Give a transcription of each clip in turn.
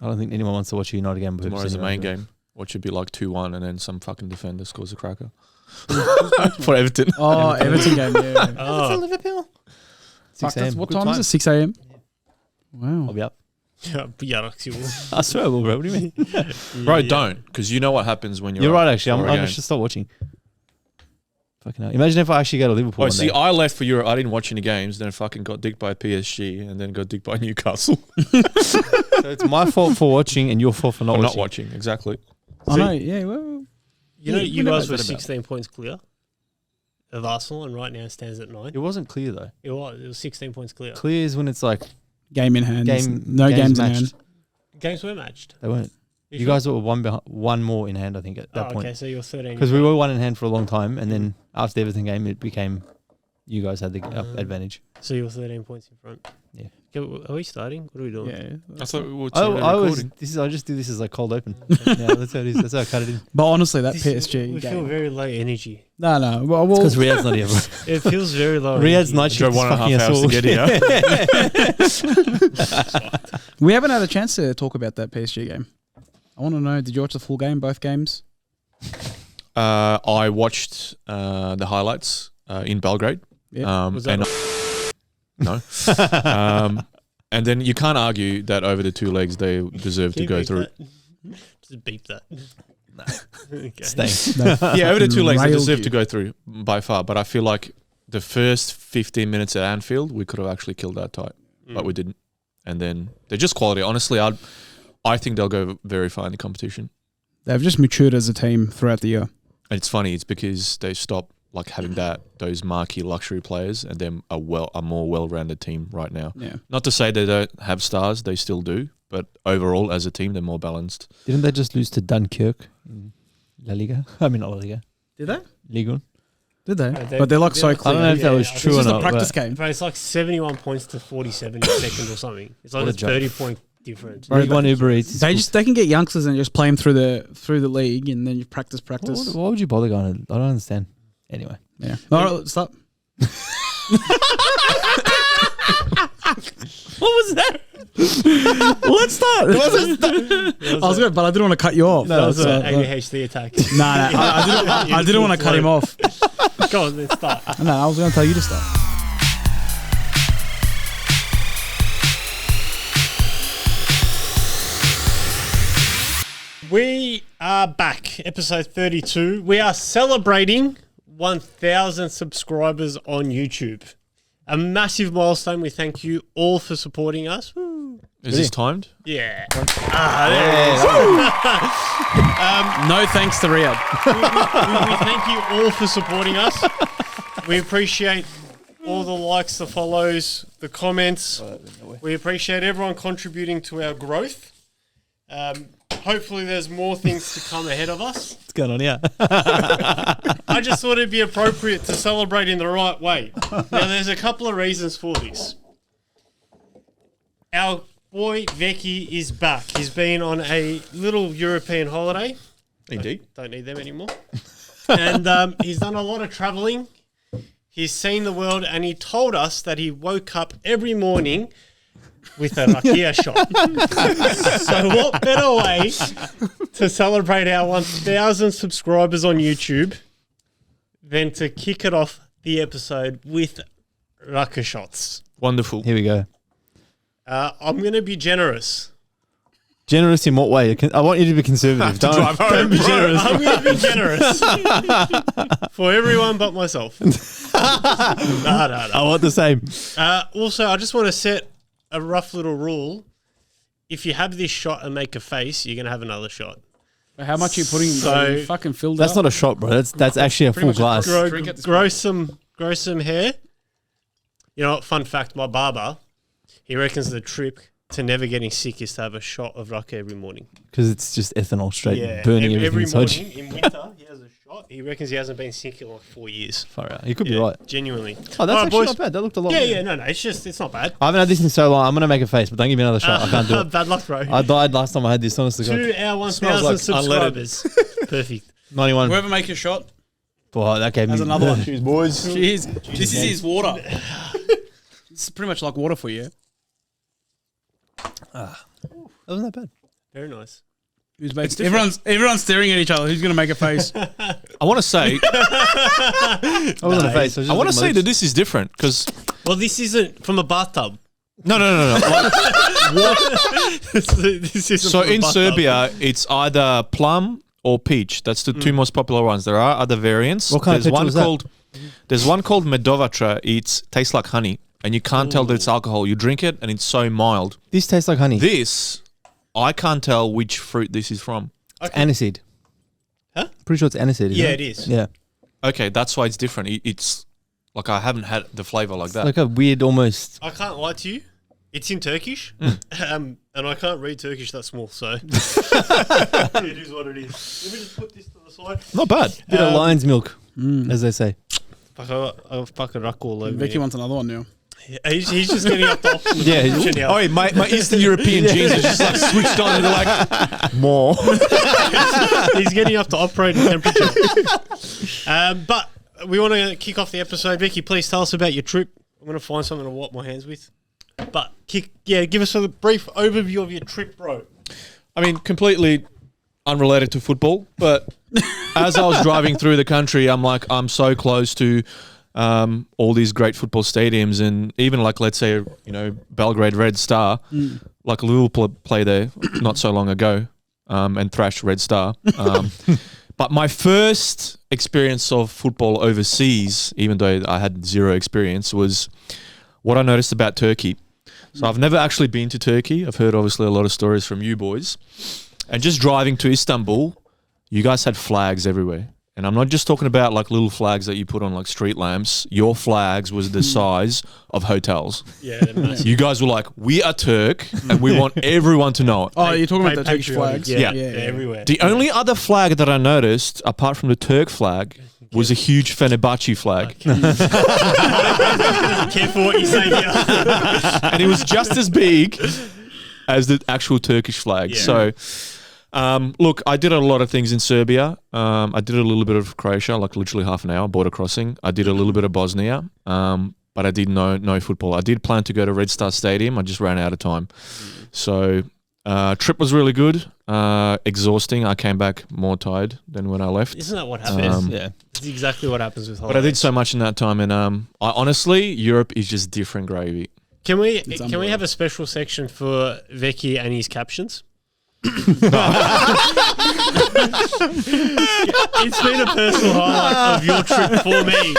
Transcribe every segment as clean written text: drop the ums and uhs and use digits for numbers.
I don't think anyone wants to watch a United game. Tomorrow's the main game. Watch it be like 2-1 and then some fucking defender scores a cracker. For Everton. Oh, Everton game, yeah. Oh. For Liverpool. 6 a.m. What time is it? 6 a.m? Wow. I'll be up. Yeah, I swear I will, bro. What do you mean? Bro, don't. Because you know what happens when you're right, actually. I should stop watching. Fucking hell. Imagine if I actually go to Liverpool. Oh, see, I left for Europe. I didn't watch any games. Then fucking got dicked by PSG and then got dicked by Newcastle. So it's my fault for watching and your fault for not watching. Exactly. I know, yeah. Well, you guys were 16 points clear of Arsenal, and right now it stands at 9. It wasn't clear, though. It was 16 points clear. Clear is when it's like... Game in hand. No games in hand. Games were matched. They weren't. You guys were one more in hand, I think, at that point. Okay, so you're 13. Because we were one in hand for a long time, and then after the Everton game, it became you guys had the advantage. So you're 13 points in front. Yeah. Are we starting? What are we doing? Yeah. I thought we were recording. I just do this as like cold open. Yeah, that's how it is. That's how I cut it in. But honestly, that PSG we game. feel very low energy. No. Well, because Riyad's not here. It feels very low. Riyad's night shift is fucking 1.5 hours to get here. We haven't had a chance to talk about that PSG game. I want to know, did you watch the full game, both games? I watched the highlights in Belgrade. Yeah. Was that no. And then you can't argue that over the 2 legs they deserve to go through. Just beep that. No. Okay. Stay. No. Yeah, over the 2 legs they deserve to go through by far. But I feel like the first 15 minutes at Anfield, we could have actually killed that tie. But we didn't. And then they're just quality. Honestly, I think they'll go very far in the competition. They've just matured as a team throughout the year. And it's funny, it's because they stopped like having those marquee luxury players, and they're a more well-rounded team right now. Yeah. Not to say they don't have stars, they still do, but overall as a team they're more balanced. Didn't they just lose to Dunkirk in La Liga? I mean, not La Liga. Did they? Ligue 1. Did they? But they look so clear. I don't know if that was true or not. It's just a practice game. But it's like 71 points to 47 in second or something. It's like a 30-point difference. League 1 Uber Eats. They can get youngsters and just play them through the league, and then you practice. Why would you bother going? I don't understand. Anyway, yeah. All right, let's stop. What was that? Let's start. I was good, but I didn't want to cut you off. That was an ADHD attack. No, I didn't want to cut him off. Go on, let's start. No, I was going to tell you to start. We are back, episode 32. We are celebrating 1,000 subscribers on YouTube. A massive milestone. We thank you all for supporting us. Woo. Is this timed? Yeah. No thanks to Riyadh. We thank you all for supporting us. We appreciate all the likes, the follows, the comments. We appreciate everyone contributing to our growth. Hopefully there's more things to come ahead of us. What's going on here? I just thought it'd be appropriate to celebrate in the right way. Now, there's a couple of reasons for this. Our boy Veki is back. He's been on a little European holiday. Indeed. Don't need them anymore. And he's done a lot of traveling. He's seen the world, and he told us that he woke up every morning with a rakia shot. So what better way to celebrate our 1,000 subscribers on YouTube than to kick it off the episode with rakia shots? Wonderful. Here we go. I'm going to be generous. Generous in what way? I want you to be conservative. Don't be generous. I'm going to be generous for everyone but myself. No. I want the same. Also, I just want to set a rough little rule. If you have this shot and make a face, you're going to have another shot. How much are you putting? So fucking filled That's up? not a shot, bro. That's actually a full glass. Grow some hair. You know what? Fun fact, my barber, he reckons the trick to never getting sick is to have a shot of rakia every morning. Because it's just ethanol straight burning everything inside you. In winter, he has a shot. He reckons he hasn't been sick in like 4 years. Far out. You could be right. Genuinely. Oh, that's actually not bad. That looked a lot better. Yeah, no. It's not bad. I haven't had this in so long. I'm going to make a face, but don't give me another shot. I can't do it. Bad luck, bro. I died last time I had this, honestly. To our 1,000 subscribers. Perfect. 91. Whoever makes a shot Boy, that gave me... has another one. Cheers, boys. Cheers. This is his water. This is pretty much like water for you. That wasn't that bad. Very nice. Who's making, everyone's staring at each other. Who's going to make a face? I want to say, I wasn't a face. I want to say that this is different because Well, this isn't from a bathtub. no. This isn't So from a in bathtub. Serbia, it's either plum or peach. That's the two most popular ones. There are other variants. What kind of petrol is that? There's one called Medovatra. It tastes like honey, and you can't tell that it's alcohol. You drink it, and it's so mild. This tastes like honey. This, I can't tell which fruit this is from. It's aniseed. Huh? Pretty sure it's aniseed. Yeah, Isn't it is. Yeah. Okay, that's why it's different. It's like I haven't had the flavor like that. Like a weird almost. I can't lie to you. It's in Turkish, and I can't read Turkish that small, so it is what it is. Let me just put this to the side. Not bad. Bit of lion's milk, as they say. Fuck, I fucking rock all over Veki me. wants another one now. He's just getting up the option. Yeah, Oh, my Eastern European genes are just like switched on and they're like more. He's getting up to operating temperature. But we want to kick off the episode. Veki, please tell us about your trip. I'm going to find something to wipe my hands with. But give us a brief overview of your trip, bro. I mean, completely unrelated to football, but as I was driving through the country, I'm like, I'm so close to all these great football stadiums, and even like, let's say, Belgrade Red Star, like Liverpool play there not so long ago, and thrashed Red Star. But my first experience of football overseas, even though I had zero experience, was what I noticed about Turkey. So I've never actually been to Turkey. I've heard obviously a lot of stories from you boys. And just driving to Istanbul, you guys had flags everywhere. And I'm not just talking about like little flags that you put on like street lamps. Your flags was the size of hotels. Yeah, they're massive. You guys were like, we are Turk and we want everyone to know it. Oh, you're talking about the Turkish patriotic, flags? Yeah, Yeah. they're everywhere. The only other flag that I noticed, apart from the Turk flag, was a huge Fenerbahce flag. Careful what you say here. And it was just as big as the actual Turkish flag. Yeah. So, look, I did a lot of things in Serbia. I did a little bit of Croatia, like literally half an hour, border crossing. I did a little bit of Bosnia, but I did no football. I did plan to go to Red Star Stadium. I just ran out of time. So, trip was really good, exhausting. I came back more tired than when I left. Isn't that what happens? Yeah. It's exactly what happens with But holidays. I did so much in that time, and I honestly, Europe is just different gravy. Can we unbelievable. have a special section for Veki and his captions? It's been a personal highlight of your trip for me.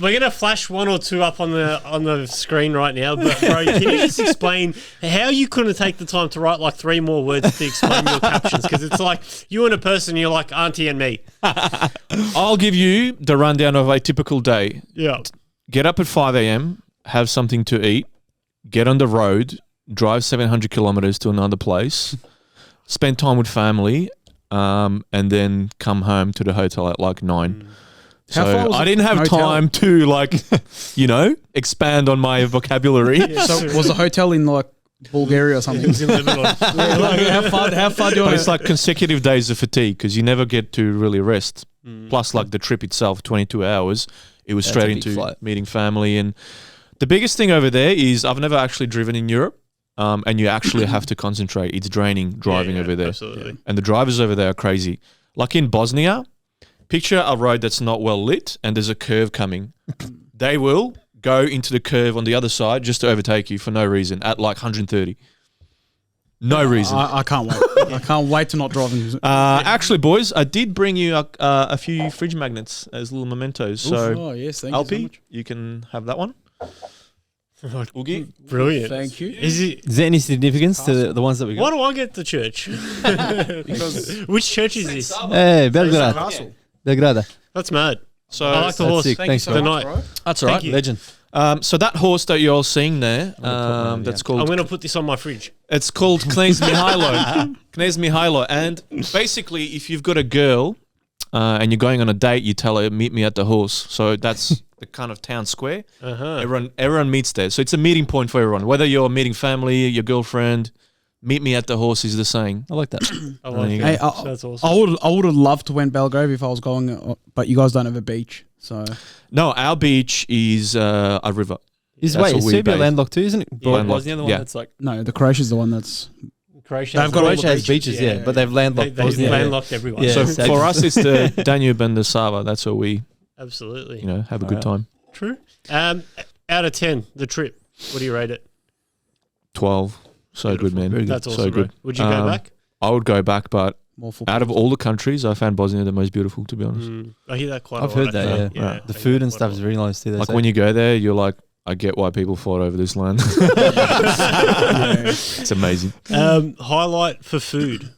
We're gonna flash one or two up on the screen right now, but bro, can you just explain how you couldn't take the time to write like 3 more words to explain your captions? Because it's like you and a person, you're like Auntie and me. I'll give you the rundown of a typical day. Yeah. Get up at 5 a.m., have something to eat, get on the road, drive 700 kilometers to another place, spend time with family, and then come home to the hotel at like 9. How far So was I it didn't have from hotel? time to like, expand on my vocabulary. So was the hotel in like Bulgaria or something? He's in Lebanon. How far do you But want it's like consecutive days of fatigue because you never get to really rest. Plus, like the trip itself, 22 hours, it was That's straight a big into flight. meeting family. And the biggest thing over there is I've never actually driven in Europe, and you actually have to concentrate. It's draining driving over there. Absolutely. And the drivers over there are crazy. Like in Bosnia, picture a road that's not well lit and there's a curve coming. They will go into the curve on the other side just to overtake you for no reason at like 130. No reason. I can't wait. I can't wait to not drive. Actually, boys, I did bring you a few fridge magnets as little mementos. So, Oh yes, thank you so Alpi, much. you can have that one. Oogie. Brilliant. Thank you. Is Is there any significance to the ones that we Why got? do I get the church? Because Which church is this? Hey, Belgrade. Castle. Belgrade. That's mad. So I like the That's horse. sick. Thank Thanks, you so bro. The much, night. bro. that's all right. you. Legend. So that horse that you're all seeing there, mine, that's yeah. called I'm going to put this on my fridge. it's called Knez Mihailo. Knez Mihailo. And basically, if you've got a girl and you're going on a date, you tell her, meet me at the horse. So that's the kind of town square. Uh-huh. Everyone meets there. So it's a meeting point for everyone. Whether you're meeting family, your girlfriend, meet me at the horse is the saying. I like that. I like Hey, it. That's awesome. I would have loved to went Belgrade if I was going, but you guys don't have a beach, so No, our beach is a river. Is That's wait, what is we Serbia bathe. landlocked too, isn't it? Yeah, landlocked. Bosnia the one Yeah. that's like no, the Croatia's the one that's Croatia. They've got all the Croatia has beaches, yeah, but they've landlocked They've Bosnia. landlocked everyone. Yeah. So exactly. for us, it's the Danube and the Sava. That's where we, Absolutely. have a good time. True. Out of 10, the trip, what do you rate it? 12. So Beautiful. good, man. Very good. That's awesome. So good. Bro. Would you go back? I would go back, but More football. out of all the countries, I found Bosnia the most beautiful, to be honest. I hear that quite I've a lot. heard that, actually. yeah. I The hear food that and quite a stuff is lot. very nice too. Like when you go there, you're like, I get why people fought over this land. It's amazing. Highlight for food.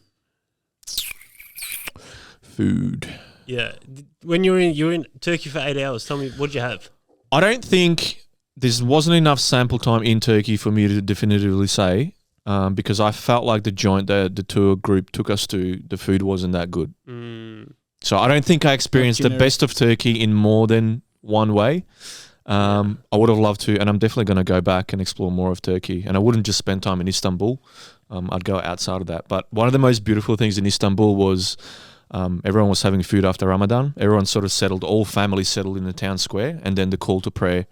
Food. Yeah. When you're in Turkey for 8 hours, tell me, what'd you have? I don't think there wasn't enough sample time in Turkey for me to definitively say, because I felt like the joint that the tour group took us to, the food wasn't that good. So I don't think I experienced the best of Turkey in more than one way. I would have loved to, and I'm definitely going to go back and explore more of Turkey. And I wouldn't just spend time in Istanbul. I'd go outside of that. But one of the most beautiful things in Istanbul was everyone was having food after Ramadan. Everyone sort of settled, all families settled in the town square, and then the call to prayer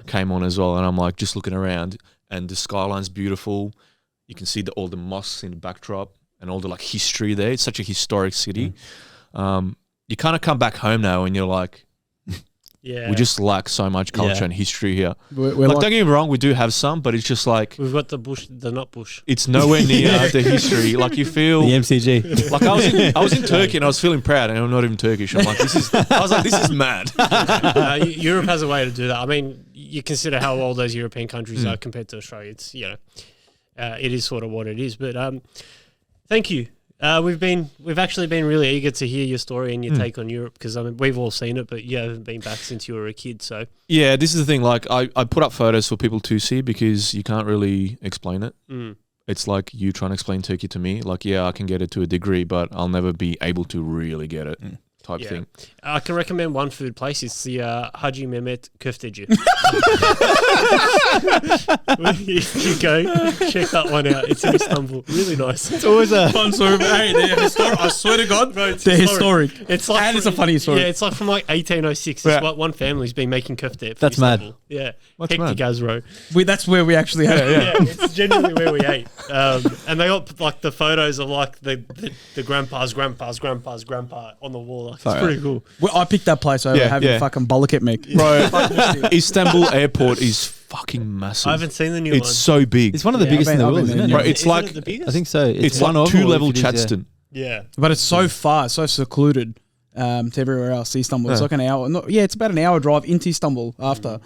came on as well. And I'm like just looking around, and the skyline's beautiful. You can see all the mosques in the backdrop and all the like history there. It's such a historic city. You kind of come back home now and you're like, we just lack so much culture and history here. We're Like, don't get me wrong, we do have some, but it's just like We've got the bush, the nut bush. it's nowhere near the history. Like you feel the MCG. like I was in Turkey and I was feeling proud, and I'm not even Turkish. I'm like, this is mad. Europe has a way to do that. I mean, you consider how old those European countries are compared to Australia. It's it is sort of what it is. But thank you. We've actually been really eager to hear your story and your take on Europe, because I mean we've all seen it, but you haven't been back since you were a kid. So Yeah, this is the thing. Like I put up photos for people to see because you can't really explain it. It's like you trying to explain Turkey to me. Like, yeah, I can get it to a degree, but I'll never be able to really get it. Type thing. I can recommend one food place. It's the Haji Mehmet Köfteci. You go check that one out. It's in Istanbul. Really nice. It's always a fun story. Hey, they're historic. I swear to God, Bro, it's they're historic. It's like And it's a funny story. Yeah, it's like from like 1806. It's like one family's been making köfte. That's mad. Yeah, What's hectic mad? as bro. That's where we actually had it. Yeah, it's genuinely where we ate. And they got like the photos of like the grandpa's grandpa on the wall. Like, it's pretty cool. Well, I picked that place over having fucking bollock at me. Bro, Istanbul airport is fucking massive. I haven't seen the new one. It's so big. It's one of the biggest in the I've world, been isn't there. it? Bro, it's Isn't like it the biggest? I think so. it's one like of, or two-level if it is, yeah. Chadston. Yeah. But it's so far, so secluded to everywhere else. Istanbul. It's like an hour. It's about an hour drive into Istanbul after.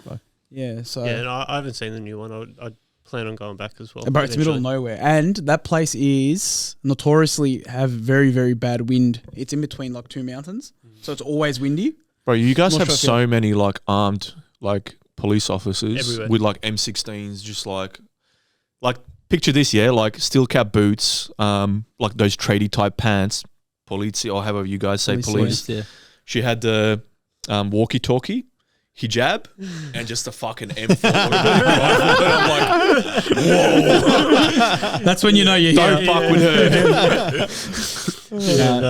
Yeah, so. Yeah, and I haven't seen the new one. I plan on going back as well. But it's middle of nowhere. And that place is notoriously have very, very bad wind. It's in between like two mountains. So it's always windy. Bro, you guys Not have sure if so many like armed like police officers Everywhere. with like M16s, just like picture this, yeah, like steel cap boots, like those tradie type pants, police or however you guys say police. Yeah. She had the walkie-talkie, hijab, and just a fucking M4. I'm like, whoa! That's when you know you're Don't here. fuck with her.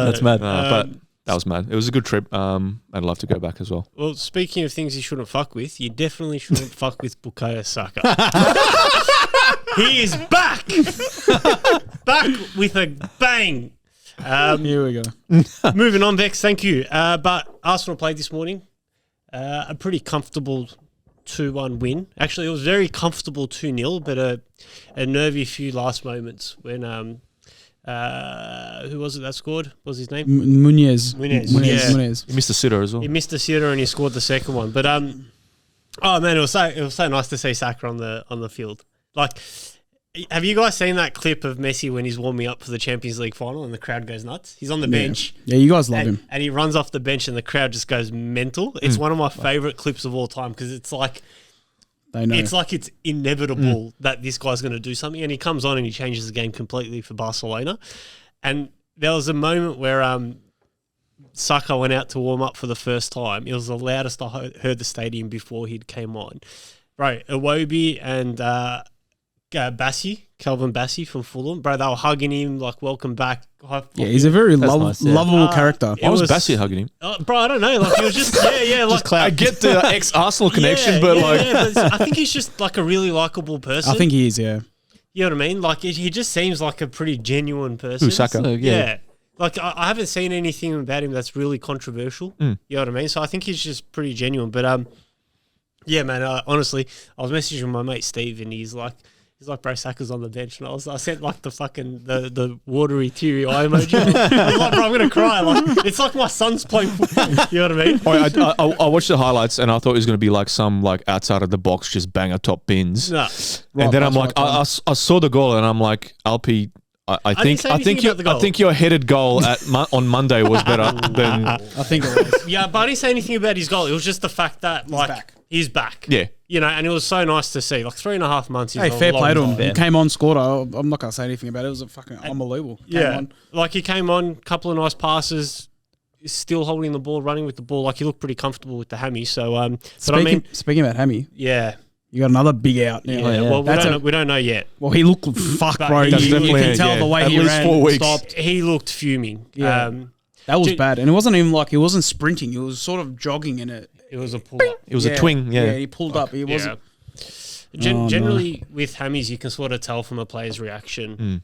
That's mad. But that was mad. It was a good trip. I'd love to go back as well. Well, speaking of things you shouldn't fuck with, you definitely shouldn't fuck with Bukayo Saka. He is back! Back with a bang! Here we go. Moving on, Vex, thank you. But Arsenal played this morning. A pretty comfortable 2-1 win. Actually, it was very comfortable 2-0, but a nervy few last moments when who was it that scored? What was his name? Munez. Yeah. You missed the sitter as well. He missed the sitter and he scored the second one. But oh man, it was so nice to see Saka on the field. Like, have you guys seen that clip of Messi when he's warming up for the Champions League final and the crowd goes nuts? He's on the bench. Yeah, you guys love him. And he runs off the bench and the crowd just goes mental. It's one of my favorite clips of all time because it's like They know. it's like it's inevitable that this guy's going to do something, and he comes on and he changes the game completely for Barcelona. And there was a moment where Saka went out to warm up for the first time. It was the loudest I heard the stadium before he came on. Bro, Iwobi and Calvin Bassey from Fulham, bro, they were hugging him like, welcome back. Yeah, he's a very nice, yeah. lovable character. Why was Bassett hugging him? Bro, I don't know. Like, he was just, like, I get the ex-Arsenal connection, but but I think he's just like a really likable person. I think he is, yeah. You know what I mean? Like he just seems like a pretty genuine person. Who, Saka? So, Yeah. Like I haven't seen anything about him that's really controversial. You know what I mean? So I think he's just pretty genuine. But yeah, man. Honestly, I was messaging my mate Steve, and he's like, bro, Saka's on the bench, and I sent like the fucking the watery teary eye emoji. I was like, bro, I'm gonna cry. Like it's like my son's playing football. You know what I mean? I watched the highlights and I thought it was going to be like some like outside of the box, just banger top bins. Nah. And then I'm like, I saw the goal and I'm like, Alpi, I think your headed goal on Monday was better than. I think it was. Yeah, but I didn't say anything about his goal. It was just the fact that like he's back. Yeah. You know, and it was so nice to see. Like 3.5 months. Hey, fair play to him. He came on, scored. I'm not going to say anything about it. It was a fucking unbelievable. Like he came on, couple of nice passes, still holding the ball, running with the ball. Like he looked pretty comfortable with the hammy. So, speaking about hammy, yeah. You got another big out now. Yeah, well, we don't know yet. Well, he looked fuck, bro. You can tell the way he ran. 4 weeks. Stopped. He looked fuming. Yeah. That was bad. And it wasn't even like, he wasn't sprinting. He was sort of jogging in it. It was a pull-up. It was a twing, yeah. Yeah, he pulled up. He wasn't. Generally, with hammies, you can sort of tell from a player's reaction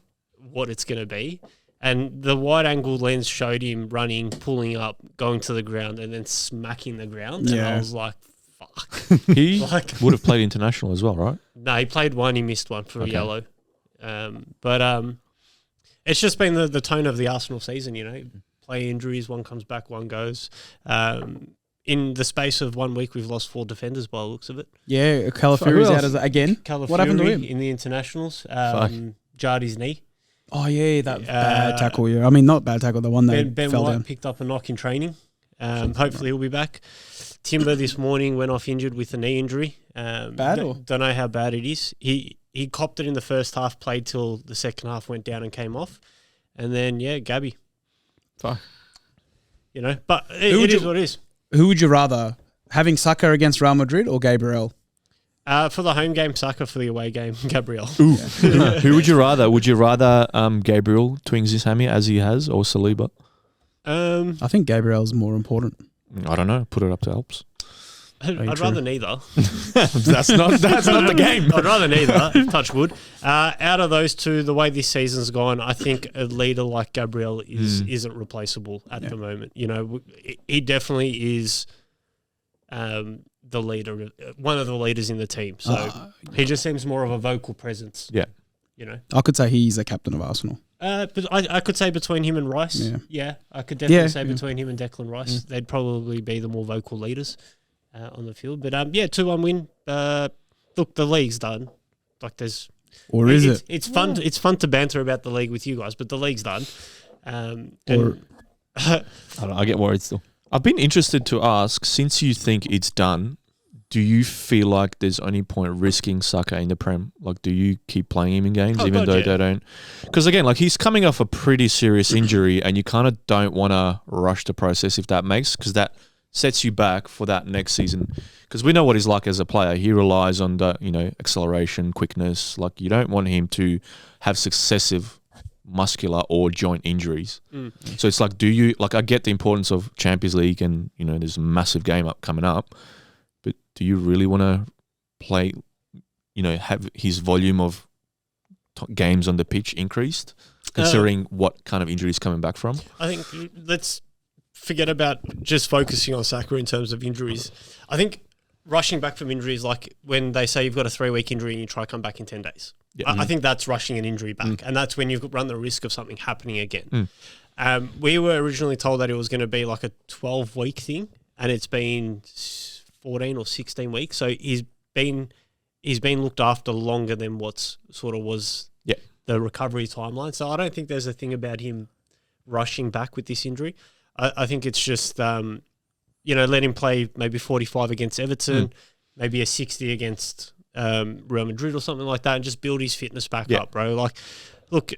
what it's going to be. And the wide-angle lens showed him running, pulling up, going to the ground, and then smacking the ground. And I was like, fuck. He would have played international as well, right? No, he played one. He missed one for a yellow. But it's just been the tone of the Arsenal season, you know. Play injuries, one comes back, one goes. In the space of 1 week, we've lost 4 defenders by the looks of it. Yeah, Calafiori's out again. What happened to him? In the internationals, jarred his knee. Oh, yeah, that bad tackle. Yeah, I mean, not bad tackle, the one that Ben fell White down. picked up a knock in training. Hopefully he'll be back. Timber this morning went off injured with a knee injury. Don't know how bad it is. He copped it in the first half, played till the second half, went down and came off. And then, Gabby. Fuck. You know, but it is what it is. Who would you rather, having Saka against Real Madrid or Gabriel? For the home game, Saka. For the away game, Gabriel. Who would you rather? Would you rather Gabriel twings his hammy as he has, or Saliba? I think Gabriel's more important. I don't know. Put it up to Alps. I'd rather neither. That's not the game. I'd rather neither. Touch wood. Out of those two, the way this season's gone, I think a leader like Gabriel isn't replaceable at the moment. You know, he definitely is the leader, one of the leaders in the team. So he just seems more of a vocal presence. Yeah. You know, I could say he's the captain of Arsenal. But I could say between him and Rice. Yeah, I could definitely say between him and Declan Rice, they'd probably be the more vocal leaders on the field. But 2-1 win. Look, the league's done. Like there's, or is it? It's fun. It's fun to banter about the league with you guys, but the league's done. I don't know, I get worried still. I've been interested to ask, since you think it's done, do you feel like there's any point risking Saka in the Prem? Like, do you keep playing him in games though they don't? Because again, like he's coming off a pretty serious injury, and you kind of don't want to rush the process if that makes, because that sets you back for that next season. Because we know what he's like as a player. He relies on the acceleration, quickness. Like you don't want him to have successive muscular or joint injuries. So it's like, do you I get the importance of Champions League, and there's a massive game coming up. But do you really want to play, have his volume of games on the pitch increased, considering what kind of injuries coming back from? I think let's forget about just focusing on Saka in terms of injuries. I think rushing back from injuries, like when they say you've got a 3-week injury and you try to come back in 10 days. Yeah. I think that's rushing an injury back, and that's when you run the risk of something happening again. We were originally told that it was going to be like a 12-week thing, and it's been 14 or 16 weeks. So he's been looked after longer than what's sort of was the recovery timeline. So I don't think there's a thing about him rushing back with this injury. I think it's just, let him play maybe 45 against Everton, maybe a 60 against Real Madrid or something like that, and just build his fitness back up, bro. Like, look,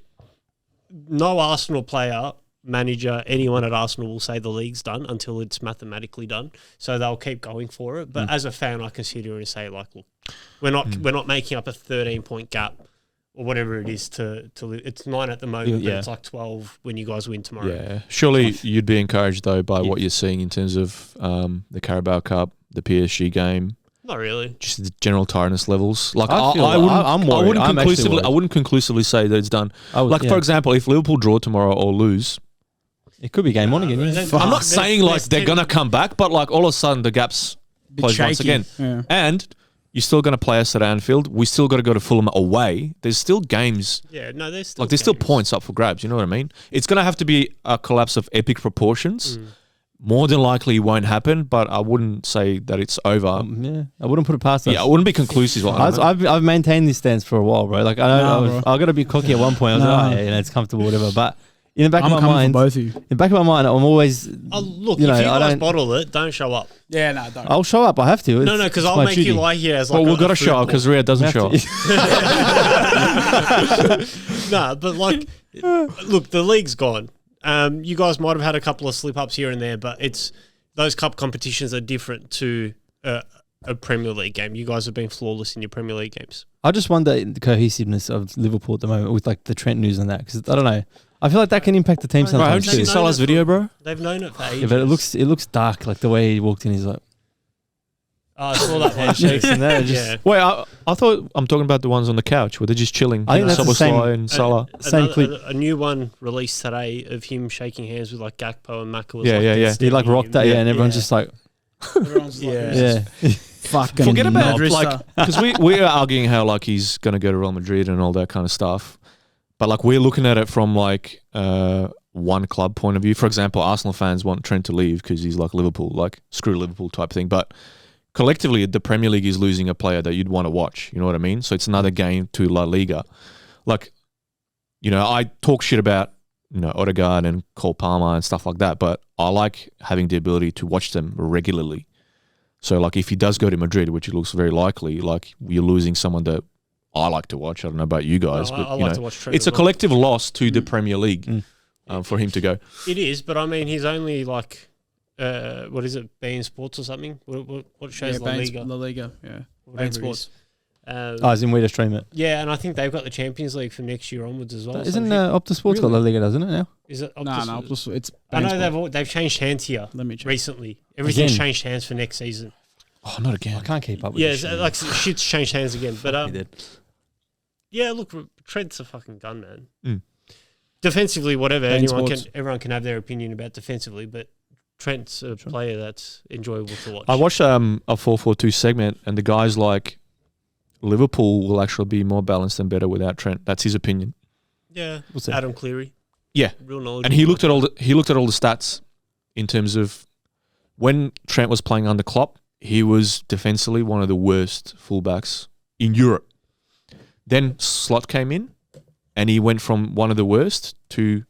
no Arsenal player, manager, anyone at Arsenal will say the league's done until it's mathematically done. So they'll keep going for it. But as a fan, I can sit here and say, like, look, we're not making up a 13-point gap or whatever it is to it's 9 at the moment, but it's like 12 when you guys win tomorrow. Yeah. Surely you'd be encouraged, though, by what you're seeing in terms of the Carabao Cup, the PSG game. Not really. Just the general tiredness levels. Like I'm worried. I wouldn't conclusively say that it's done. For example, if Liverpool draw tomorrow or lose, it could be game on again. Yeah. I'm not saying like they're gonna come back, but like all of a sudden the gaps close once again, and you're still gonna play us at Anfield. We still got to go to Fulham away. There's still games. Yeah, no, there's still points up for grabs. You know what I mean? It's gonna have to be a collapse of epic proportions. More than likely, it won't happen, but I wouldn't say that it's over. I wouldn't put it past us. Yeah, I wouldn't be conclusive. I've maintained this stance for a while, bro. Like I got to be cocky at one point. I was like, it's comfortable, whatever. But in the back of my mind, both of you. In the back of my mind, I'm always look. If you guys bottle it, don't show up. Yeah, no, don't. I'll show up. I have to. No, because I'll make you lie here as like. Well, we've got to show up because Rhea doesn't show up. Nah, but like, look, the league's gone. You guys might have had a couple of slip-ups here and there, but those cup competitions are different to a Premier League game. You guys have been flawless in your Premier League games. I just wonder the cohesiveness of Liverpool at the moment with like the Trent news and that, because I don't know. I feel like that can impact the team sometimes. Haven't you seen Salah's video, bro? They've known it for ages. Yeah, but it looks dark, like the way he walked in. He's like, I saw that handshakes and that. Yeah. Wait, I thought I'm talking about the ones on the couch where they're just chilling. I think that's the same. And Salah. Same clip. A new one released today of him shaking hands with like Gakpo and Maka. Yeah. He like rocked that, and everyone's just like, everyone's like, fucking forget about like, because we are arguing how like he's gonna go to Real Madrid and all that kind of stuff, but like we're looking at it from like one club point of view. For example, Arsenal fans want Trent to leave because he's like Liverpool, like screw Liverpool type thing, but collectively, the Premier League is losing a player that you'd want to watch. You know what I mean? So it's another game to La Liga. Like, I talk shit about, Odegaard and Cole Palmer and stuff like that, but I like having the ability to watch them regularly. So, like, if he does go to Madrid, which it looks very likely, like, you're losing someone that I like to watch. I don't know about you guys, but, I like to watch Trent it's a collective loss to the Premier League for him to go. It is, but I mean, he's only like... what is it? beIN Sports or something? What shows La Liga? La Liga, yeah. beIN Sports. as in way to stream it. Yeah, and I think they've got the Champions League from next year onwards as well. Isn't Optus Sports got La Liga, doesn't it now? Is it Optus? No, Optus, it's I know they've changed hands here. Let me check. Recently. Everything's changed hands for next season. Oh, not again. I can't keep up with this. Yeah, like shit's changed hands again. But yeah, look, Trent's a fucking gun, man. Defensively, whatever. Everyone can have their opinion about defensively, but Trent's a player that's enjoyable to watch. I watched a 4-4-2 segment, and the guy's like, Liverpool will actually be more balanced and better without Trent. That's his opinion. Yeah, Adam Cleary. Yeah, real knowledge. And he looked at all the stats in terms of when Trent was playing under Klopp, he was defensively one of the worst fullbacks in Europe. Then Slot came in, and he went from one of the worst to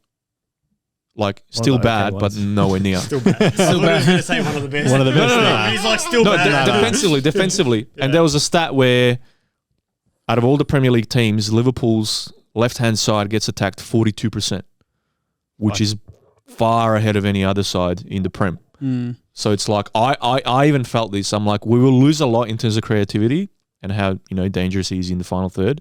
like still bad, but nowhere near. Still bad. Still bad. I was going to say one of the best. One of the best. No. He's like still bad. Defensively. Yeah. And there was a stat where out of all the Premier League teams, Liverpool's left-hand side gets attacked 42%, which is far ahead of any other side in the Prem. So it's like, I even felt this. I'm like, we will lose a lot in terms of creativity and how, dangerous he is in the final third,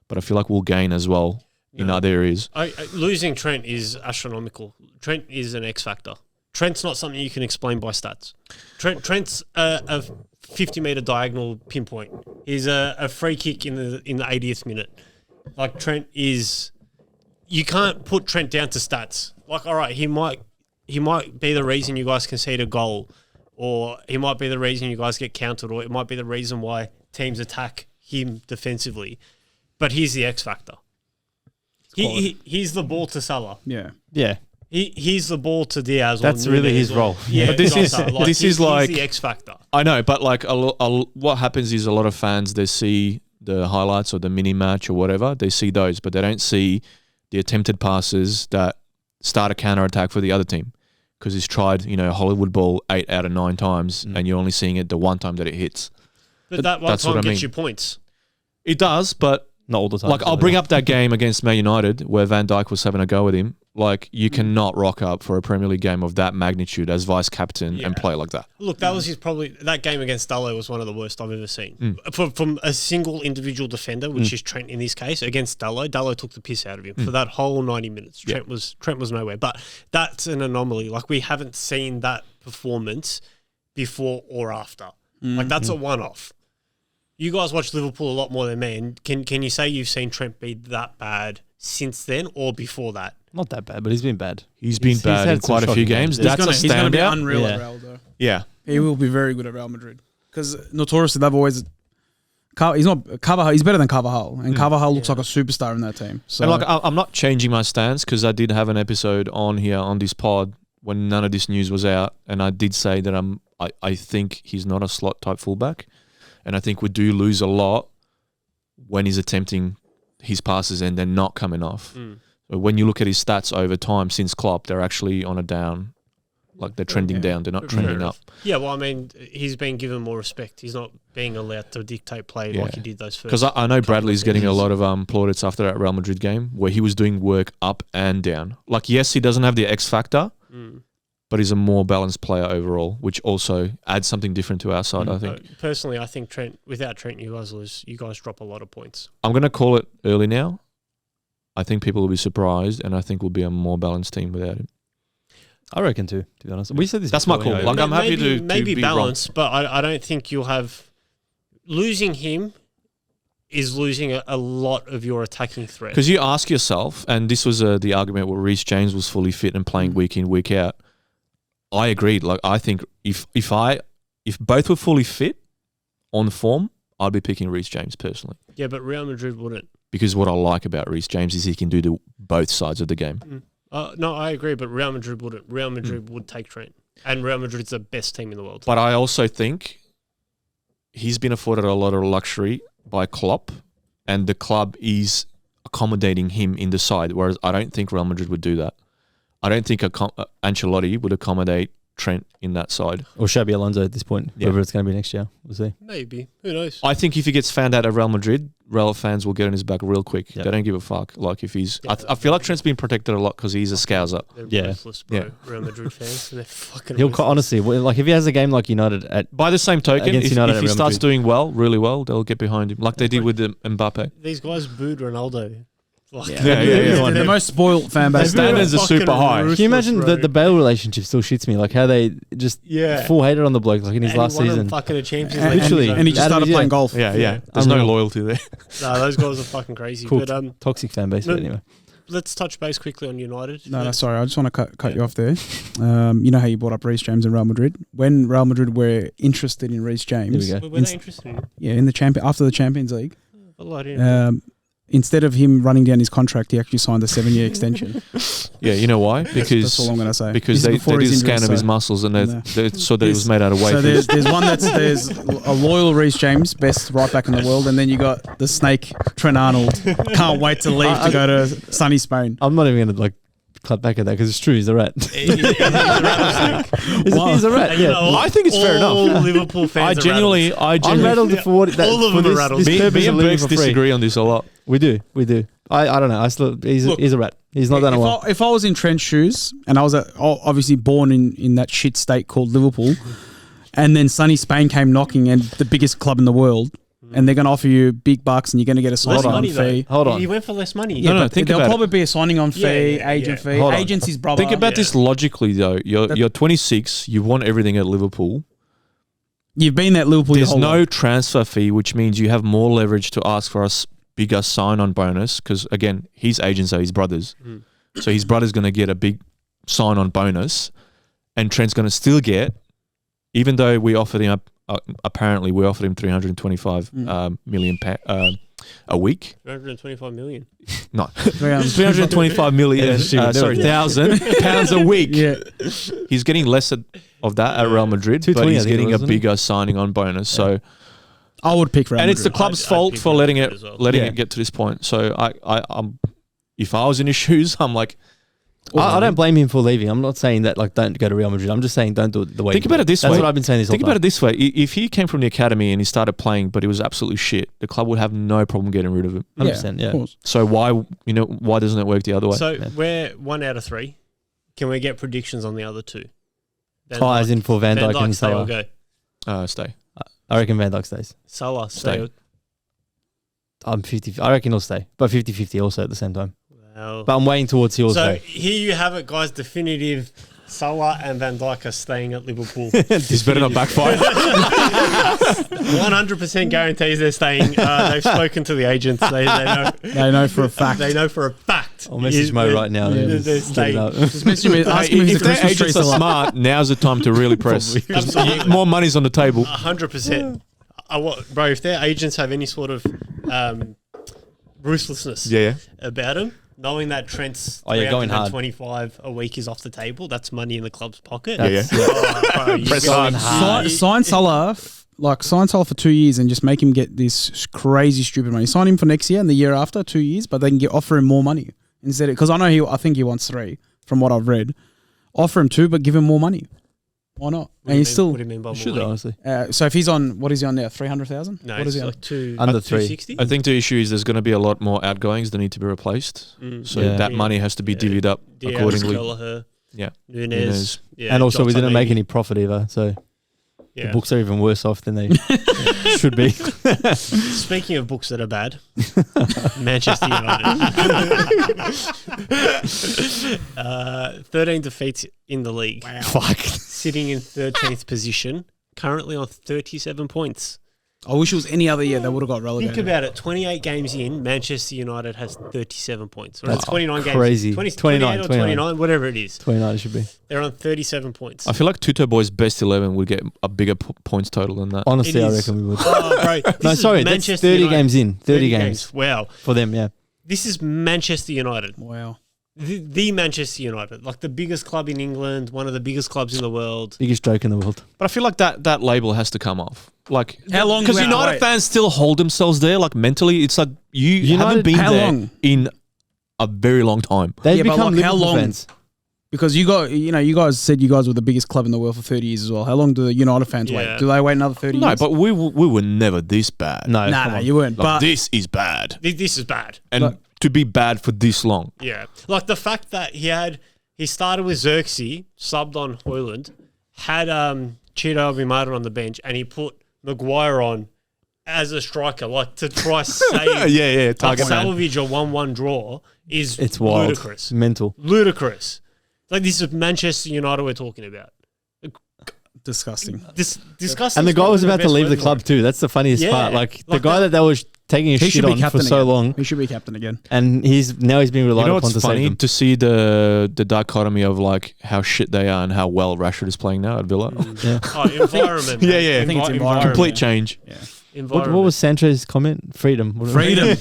but I feel like we'll gain as well. In other areas. Losing Trent is astronomical. Trent is an X factor. Trent's not something you can explain by stats. Trent's a 50-meter diagonal pinpoint. He's a free kick in the 80th minute. Like Trent is, you can't put Trent down to stats. Like, all right, he might be the reason you guys concede a goal, or he might be the reason you guys get countered, or it might be the reason why teams attack him defensively. But he's the X factor. He's the ball to Salah. Yeah. He's the ball to Diaz. That's really his role. Yeah, but this is he's the X factor. I know, but like what happens is a lot of fans, they see the highlights or the mini match or whatever, they see those, but they don't see the attempted passes that start a counter attack for the other team because he's tried Hollywood ball 8 out of 9 times and you're only seeing it the one time that it hits. But that one time gets you points. It does, but not all the time. Like, I'll bring up that game against Man United where Van Dijk was having a go at him. Like, you cannot rock up for a Premier League game of that magnitude as vice captain and play like that. Look, that was that game against Dalot was one of the worst I've ever seen. From a single individual defender, which is Trent in this case, against Dalot. Dalot took the piss out of him for that whole 90 minutes. Trent was nowhere. But that's an anomaly. Like, we haven't seen that performance before or after. Like, that's a one-off. you guys watch Liverpool a lot more than me. And can you say you've seen Trent be that bad since then or before that? Not that bad, but he's been bad. He's been bad in quite a few games. He's That's gonna, a he's going to be standout. unreal at Real, though. Yeah. He will be very good at Real Madrid. Because notoriously, they've always... He's not Carvajal. He's better than Carvajal, and Carvajal looks like a superstar in that team. So, and like, I'm not changing my stance because I did have an episode on here on this pod when none of this news was out, and I did say that I think he's not a slot type fullback, and I think we do lose a lot when he's attempting his passes and they're not coming off. But when you look at his stats over time since Klopp, they're actually on a down. Like they're trending down, they're not trending up. Yeah, well, I mean, he's been given more respect. He's not being allowed to dictate play like he did those first. Because I know Bradley's getting a lot of plaudits after that Real Madrid game where he was doing work up and down. Like, yes, he doesn't have the X factor, but he's a more balanced player overall, which also adds something different to our side, I think. Personally, I think without Trent, you guys lose. You guys drop a lot of points. I'm going to call it early now. I think people will be surprised, and I think we'll be a more balanced team without him. I reckon too, to be honest. We said this. That's my call. Like, I'm happy to maybe be balance, wrong. but I don't think you'll have losing him is losing a lot of your attacking threat. Because you ask yourself, and this was the argument where Reece James was fully fit and playing week in, week out. I agreed. Like, I think if both were fully fit on form, I'd be picking Reece James personally. Yeah, but Real Madrid wouldn't. Because what I like about Reece James is he can do both sides of the game. No, I agree, but Real Madrid wouldn't. Real Madrid would take Trent. And Real Madrid's the best team in the world. But I also think he's been afforded a lot of luxury by Klopp, and the club is accommodating him in the side, whereas I don't think Real Madrid would do that. I don't think Ancelotti would accommodate Trent in that side. Or Xabi Alonso at this point, whether it's going to be next year. We'll see. Maybe. Who knows? I think if he gets found out at Real Madrid, Real fans will get on his back real quick. They don't give a fuck. Like, if he's... I feel like Trent's been protected a lot because he's a scouser. They're ruthless, bro. Real Madrid fans. They're fucking honestly, like, if he has a game like United at... By the same token, if he starts doing really well, they'll get behind him. Like they did with Mbappe. These guys booed Ronaldo. Yeah. The most spoiled fan base. Standards are super high. Can you imagine the Bale relationship still shits me? Like how they just full hated on the bloke like in his last season. Fucking a Champions League. Literally. And he just started playing golf. Yeah. There's no loyalty there. No, those guys are fucking crazy. Cool. But, toxic fan base, but anyway. Let's touch base quickly on United. No, sorry. I just want to cut you off there. You know how you brought up Reece James and Real Madrid? When Real Madrid were interested in Reece James... There we go. Were they interested in him? Yeah, after the Champions League. Instead of him running down his contract, he actually signed a 7-year extension. Yeah, you know why? Because that's all I'm going to say. Because they did a scan of his muscles and they saw that he was made out of weight. So there's a loyal Reece James, best right back in the world, and then you got the snake Trent Arnold. Can't wait to leave to go to sunny Spain. I'm not even going to cut back at that because it's true. He's a rat. He's a rat. He's a rat. Yeah, I think it's fair enough. All Liverpool fans. I'm rattled for what. All of them are rattled. Me and Berkz disagree on this a lot. We do. I don't know. He's a rat. He's not done well. If I was in Trent's shoes and I was obviously born in that shit state called Liverpool, and then sunny Spain came knocking and the biggest club in the world, and they're going to offer you big bucks and you're going to get a sign-on fee. Hold on. He went for less money. Yeah, there'll probably be a signing-on fee, agent fee, agency's brother. Think about this logically, though. You're 26. You want everything at Liverpool. You've been at Liverpool. There's no transfer fee, which means you have more leverage to ask for a bigger sign-on bonus. Because again, his agents are his brothers, so his brother's going to get a big sign-on bonus, and Trent's going to still get, even though we offered him apparently we offered him 325 million a week. 325 million. No, 325 million. thousand pounds a week. Yeah, he's getting less of that at Real Madrid, but he's getting a bigger signing on bonus. So I would pick Real Madrid. And it's the club's fault for letting it get to this point. So I'm if I was in his shoes, I'm like, I don't blame him for leaving. I'm not saying that don't go to Real Madrid. I'm just saying don't do it the way. Think about it this way. That's what I've been saying this whole time. Think about it this way. If he came from the academy and he started playing, but it was absolutely shit, the club would have no problem getting rid of him. 100%. Yeah. Of course. So why doesn't it work the other way? So we're 1 out of 3. Can we get predictions on the other 2? As in for Van Dijk and Salah. Go. Stay. I reckon Van Dijk stays. Salah stay. I'm 50. I reckon he'll stay, but 50-50 also at the same time. Wow. But I'm weighing towards he'll stay. So here you have it, guys. Definitive Salah and Van Dijk are staying at Liverpool. This better not backfire. 100% guarantees they're staying. They've spoken to the agents. They know. They know for a fact. They know for a fact. I'll message Mo right now. They're staying. Just message me, ask him if If he's a their Christmas tree agents are seller. smart, now's the time to really press. Absolutely. More money's on the table. 100%. Bro, if their agents have any sort of ruthlessness Yeah. about them, knowing that Trent's Going hard. 325 a week is off the table, that's money in the club's pocket. Yeah. Bro, you Press go- hard. Sign Salah, sign Salah for 2 years and just make him get this crazy stupid money. Sign him for next year and the year after, 2 years, but they can offer him more money instead. Because I think he wants 3 from what I've read. Offer him 2, but give him more money. Why not? What And he's do you still. mean by Should more? honestly. So if he's on, what is he on now? 300,000? No, What is it's he on? like two Under 260. I think the issue is there's going to be a lot more outgoings that need to be replaced. So Yeah. that money has to be divvied up Diaz, accordingly. Kelleher, Yeah. Nunez. Yeah, And also, we Jota didn't make maybe. any profit either, so Yeah. the books are even worse off than they should be. Speaking of books that are bad, Manchester United. 13 defeats in the league. Fuck. Sitting in 13th position, currently on 37 points. I wish it was any other year they would have got relegated. Think about it. 28 games in, Manchester United has 37 points. Or That's 29 crazy. games. 20, 29, 28 or 29, whatever it is. 29 it should be. They're on 37 points. I feel like Tuto Boy's best 11 would get a bigger points total than that. Honestly, It I is- reckon we would. Oh, bro. No, This is sorry, that's Manchester 30 United. games in. 30 games. Wow. For them, yeah. This is Manchester United. Wow. The Manchester United. Like the biggest club in England, one of the biggest clubs in the world. Biggest joke in the world. But I feel like that label has to come off. Like, How long because do we- United wait. fans still hold themselves there. Like mentally, it's like you United- haven't been how there long? in a very long time. They've Yeah, but become like, how Liverpool long? fans. Because you guys said you guys were the biggest club in the world for 30 years as well. How long do the United fans Yeah. wait? Do they wait another 30 No, years? but we were never this bad. No, Nah, come on. you weren't. Like, But this is bad, This is bad. and Like- to be bad for this long. Yeah. Like the fact that he started with Xerxes, subbed on Hoyland, had Chido Abimata on the bench, and he put Maguire on as a striker, like to try save Yeah, target man. salvage a 1-1 draw is It's wild. ludicrous. Mental. Ludicrous. Like this is Manchester United we're talking about. disgusting. Disgusting. And the guy was about to best leave word the for club it. too. That's the funniest Yeah. part. Like the Like guy that they was taking a He shit should be on for captain so again. long, He should be captain again. and he's being relied You know upon what's to save funny? them. To see the dichotomy of like how shit they are and how well Rashford is playing now at Villa. Yeah. Oh, environment. Yeah, man. yeah. I think it's environment. Complete change. What was Sancho's comment? Freedom. Freedom.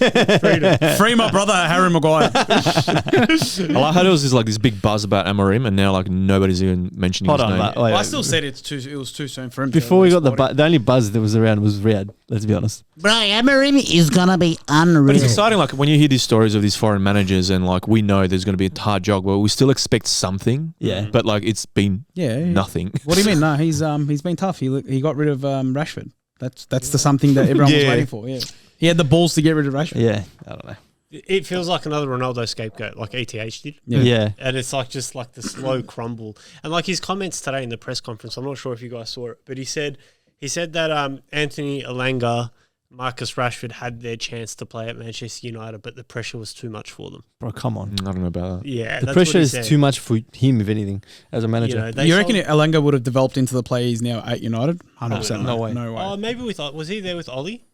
Free my brother, Harry Maguire. I like how there was like this big buzz about Amorim, and now like nobody's even mentioning Hold his on, name. mate. Wait, I still said it was too soon for him. before we got the only buzz that was around was Riyadh. Let's be honest. Bro, Amorim is gonna be unreal. But it's exciting, like when you hear these stories of these foreign managers, and like we know there's going to be a hard job, but we still expect something. Yeah. But like it's been Yeah. nothing. What do you mean? No, he's been tough. He got rid of Rashford. That's the something that everyone was Yeah. waiting for. Yeah. He had the balls to get rid of Rashford. Yeah. I don't know. It feels like another Ronaldo scapegoat, like ETH did. Yeah. And it's like just like the slow crumble. And like his comments today in the press conference, I'm not sure if you guys saw it, but he said that Anthony Elanga, Marcus Rashford had their chance to play at Manchester United, but the pressure was too much for them. Bro, come on. I don't know about that. Yeah, The that's pressure what he is said. too much for him, if anything, as a manager. You know, they You reckon sold- Elanga would have developed into the player he's now at United? 100%. No way. No way. Oh, maybe was he there with Ollie?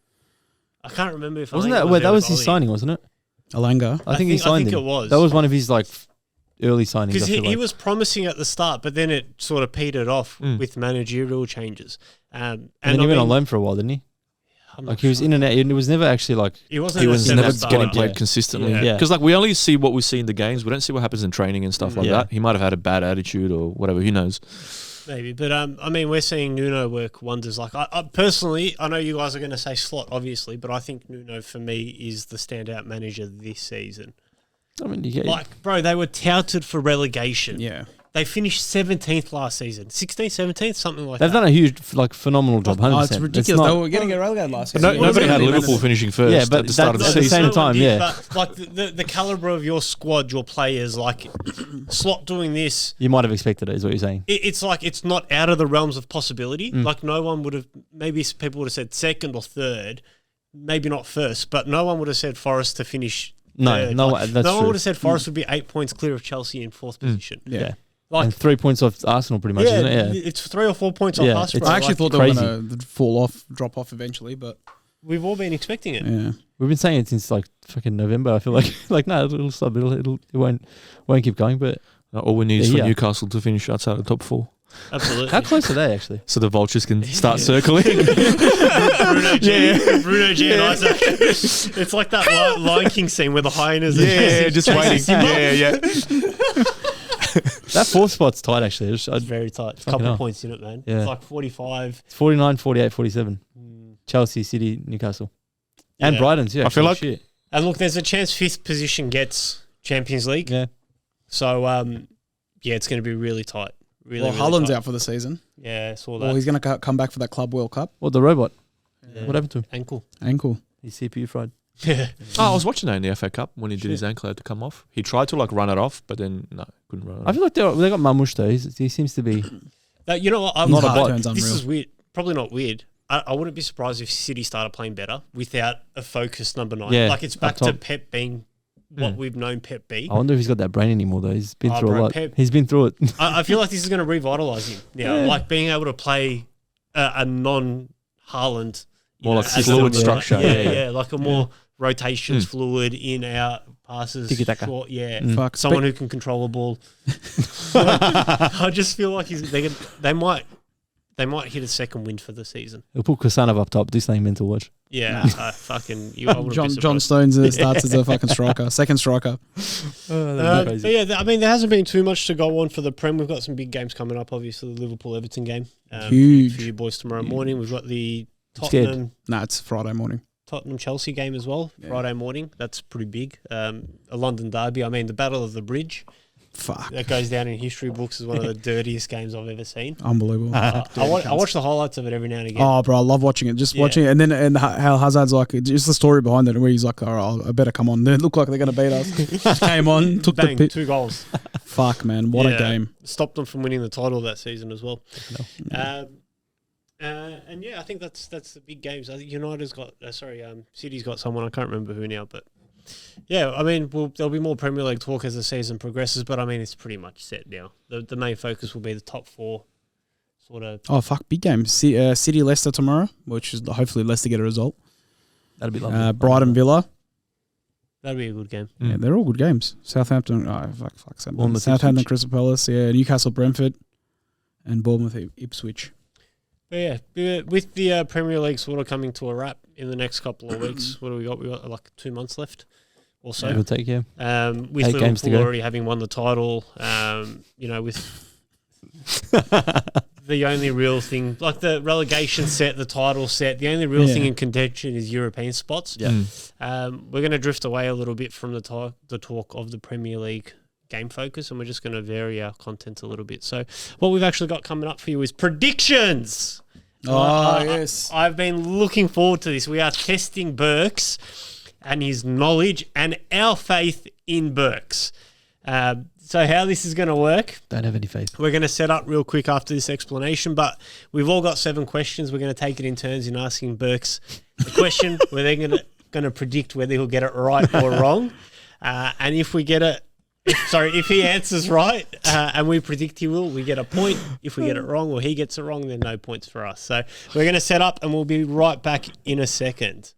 I can't remember if Wasn't Elanga that was that there was with his Ollie. signing, wasn't it? Elanga. I think he I signed think him. it was. That was one of his like early signings. Because I feel he like. was promising at the start, but then it sort of petered off with managerial changes. and then he went on loan for a while, didn't he? I'm not Like he was sure. in and out. It was never actually like. He wasn't. He a was centre never starter. getting played Yeah. consistently. Yeah. Yeah. Because like we only see what we see in the games. We don't see what happens in training and stuff like Yeah. that. He might have had a bad attitude or whatever. Who knows? Maybe, but I mean, we're seeing Nuno work wonders. Like, I personally, I know you guys are going to say Slot, obviously, but I think Nuno for me is the standout manager this season. I mean, you get, Like, bro, they were touted for relegation. Yeah. They finished 17th last season, 16th, 17th, something like they've that. done a huge, like, phenomenal job. 100%. Oh, it's ridiculous. not- They were going to get relegated last But season. nobody had Really Liverpool matters. finishing first Yeah, but at the start of the at the season. same time, did, yeah. But like the caliber of your squad, your players, like Slot doing this, You might have expected it, is what you're saying. it's like it's not out of the realms of possibility. Mm. Like no one would have, maybe people would have said second or third, maybe not first, but no one would have said Forest to finish. No, third. no, Like, that's no one true. would have said Forest would be 8 points clear of Chelsea in fourth position. Yeah. and 3 points off Arsenal, pretty much, yeah, isn't it? Yeah. it's 3 or 4 points off Yeah, us. it's- Bro. I actually Like, thought they were crazy. going to fall off, drop off eventually, but we've all been expecting it. yeah. We've been saying it since like fucking November. I feel like no, it'll stop. It won't keep going. But All we need is for Yeah. Newcastle to finish outside the top 4. Absolutely. how close are they actually? So the vultures can start circling. Bruno G and Isaac. It's like that Lion King scene where the hyenas are just waiting. Yeah. That 4th spot's tight actually. It's very tight. Fucking Couple hell. points in it, man. Yeah. It's like 45. It's 49, 48, 47. Chelsea, City, Newcastle, and Yeah. Brighton too. I feel actually. like- Shit. And look, there's a chance 5th position gets Champions League. Yeah. So, it's going to be really tight. Really, Well, really Haaland's tight. out for the season. Yeah, I saw Well, that. he's going to come back for that Club World Cup. What the robot? Yeah. What happened to him? Ankle. Ankle. His CPU fried. Yeah. I was watching that in the FA Cup when he did his ankle had to come off. He tried to run it off, but then no, couldn't run it I off. feel like they got Marmoush though. He seems to be. You know what? I'm Not a hard. bot. Turns This unreal. is weird. Probably not weird. I wouldn't be surprised if City started playing better without a focused number 9. Yeah, Like it's back up to top. Pep being what we've known Pep be. I wonder if he's got that brain anymore though. He's been through bro, a lot. Pep- He's been through it. I feel like this is going to revitalise him now. Yeah. Like being able to play a non-Haaland. More like as a fluid number- structure. Yeah. Like a more rotations, fluid, in, out, passes. Tiki-taka. Short, yeah. Fuck. Someone who can control a ball. I just feel like they might hit a second win for the season. He'll put Kusanov up top. Do something mental. Watch. Yeah, I wouldn't be John surprised. Stones starts as a fucking striker. Second striker. But yeah, I mean, there hasn't been too much to go on for the Prem. We've got some big games coming up. Obviously, the Liverpool-Everton game. Huge. For you boys tomorrow morning. We've got the Scared. Nah, it's Friday morning. Tottenham-Chelsea game as well, Friday morning. That's pretty big. A London derby. I mean, the Battle of the Bridge. Fuck. That goes down in history books as one of the dirtiest games I've ever seen. Unbelievable. I watch the highlights of it every now and again. Oh, bro, I love watching it. Just Yeah. watching it. And how Hazard's like, just the story behind it, where he's like, oh, I better come on. They look like they're going to beat us. Just came on, took Bang, the pit. 2 goals. Fuck, man. What a Yeah. game. Stopped them from winning the title that season as well. And yeah, I think that's the big games. I think United's got, City's got someone, I can't remember who now, but yeah, I mean, there'll be more Premier League talk as the season progresses, but I mean, it's pretty much set now. The main focus will be the top 4 sort of. Oh, fuck. Big game. City Leicester tomorrow, which is hopefully Leicester get a result. That'd be lovely. Brighton Villa. That'll be a good game. Yeah, they're all good games. Southampton. Oh, fuck. Bournemouth, Southampton, Ipswich. Crystal Palace. Yeah, Newcastle, Brentford, and Bournemouth, Ipswich. But yeah, with the Premier League sort of coming to a wrap in the next couple of weeks, what do we got? We got like 2 months left or so. Give or take, yeah. With 8 games to Liverpool go. already having won the title, with the only real thing, like the relegation set, the title set, the only real thing in contention is European spots. Yeah. We're going to drift away a little bit from the talk of the Premier League game focus, and we're just going to vary our content a little bit. So what we've actually got coming up for you is predictions. Oh, yes. I've been looking forward to this. We are testing Berkz and his knowledge and our faith in Berkz. So how this is going to work, Don't have any faith. we're going to set up real quick after this explanation, but we've all got 7 questions. We're going to take it in turns in asking Berkz the question. We're then going to predict whether he'll get it right or wrong. And if we get it, if he answers right and we predict he will, we get a point. If we get it wrong or he gets it wrong, then no points for us. So we're going to set up and we'll be right back in a second.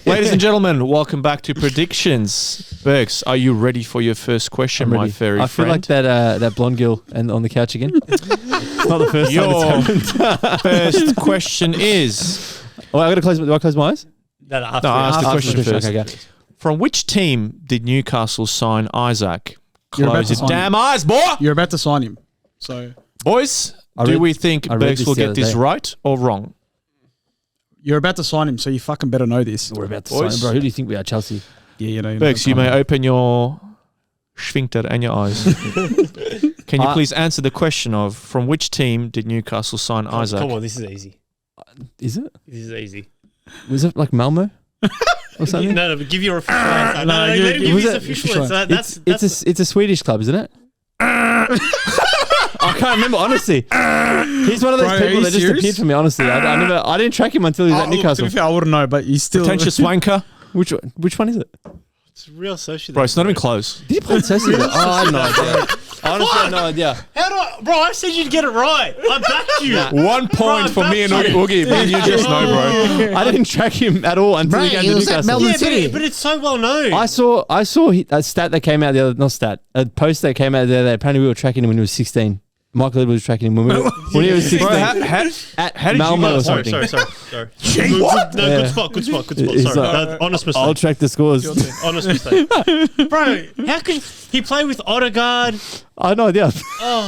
Ladies and gentlemen, welcome back to Predictions. Berkz, are you ready for your first question, I'm my ready. fairy I feel friend? like that blonde girl and on the couch again. It's not the first time it's Your happened. first question is... Oh, I got to close. Do I close my eyes? No, ask the question first. Okay. From which team did Newcastle sign Isaac? You're about Close to your sign damn him. eyes, boy! You're about to sign him. So Boys, I do read- we think I read Berkz this will the get other this day. right or wrong? you're about to sign him, so you fucking better know this. We're about to Boys. sign, bro. Who do you think we are, Chelsea? Yeah, you know. Berkz, you may open your sphincter and your eyes. Can you please answer the question of from which team did Newcastle sign Isaac? Come on, this is easy. Is it? This is easy. Was it like Malmo or something? No, but give your official answer. No, give- let him give was his it official official? answer. That's It's a Swedish club, isn't it? I can't remember, honestly. He's one of those Bro, are people you that just serious? appeared for me, honestly. I didn't track him until he was at To Newcastle. be fair, I wouldn't know, but he's still. Pretentious wanker. Which one is it? It's a real associate. Bro, it's not even close. Did you play Cecil? Oh, I had no idea. Honestly, I had no idea. How do I, bro? I said you'd get it right. I backed you. 1 point for me and Oogie. But you just know, bro. I didn't track him at all until Bro, he came he to was at Newcastle. Melbourne Yeah, City. but it's so well known. I saw a stat that came out the other, not stat, a post that came out the other day. Apparently we were tracking him when he was 16. Michael Edwards was tracking him when he was 16. Bro, At Malmo or something. Sorry. No, good spot. He's Sorry, like, honest mistake. I'll track the scores. Honest mistake. Bro, how could he play with Odegaard? I had no idea.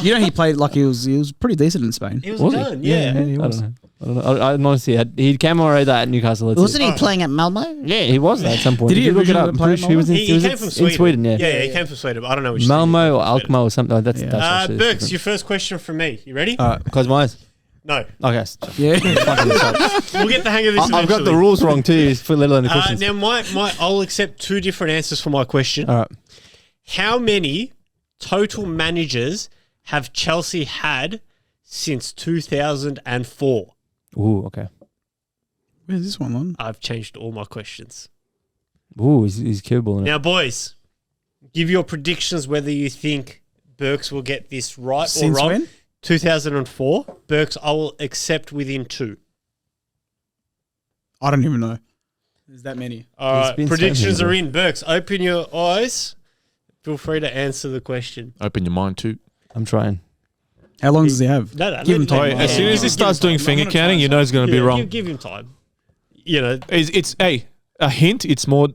You know, he played like he was pretty decent in Spain. He was, Was he? done. Yeah. he was. I don't know. I honestly he came already that at Newcastle. That's Wasn't it. he playing at Malmo? Yeah, he was at some point. Did he If you look it originally up? I'm play pretty at sure he was in, He he was came in from Sweden. Sweden. Yeah. Yeah, he came from Sweden, but I don't know which Malmo or Sweden. Alkmaar or something. That's actually Berkz, different. your first question from me. You ready? Close my eyes. No. Okay. Yeah. We'll get the hang of this I've got the eventually. rules wrong too, for let alone the questions. Now, I'll accept 2 different answers for my question. All right. How many total managers have Chelsea had since 2004? Ooh, okay. Where's this one on? I've changed all my questions. Ooh, he's cueballing it. Now, boys, give your predictions whether you think Berkz will get this right Since or wrong. when? 2004. Berkz, I will accept within 2. I don't even know. There's that many. All There's right, been so predictions many, are in. Berkz, open your eyes. Feel free to answer the question. Open your mind too. I'm trying. How long does he have? No, Give him time. Wait, as soon as he give starts him doing time. finger counting, you know it's going to be Yeah, wrong. Give him time. You know, It's a hint. It's more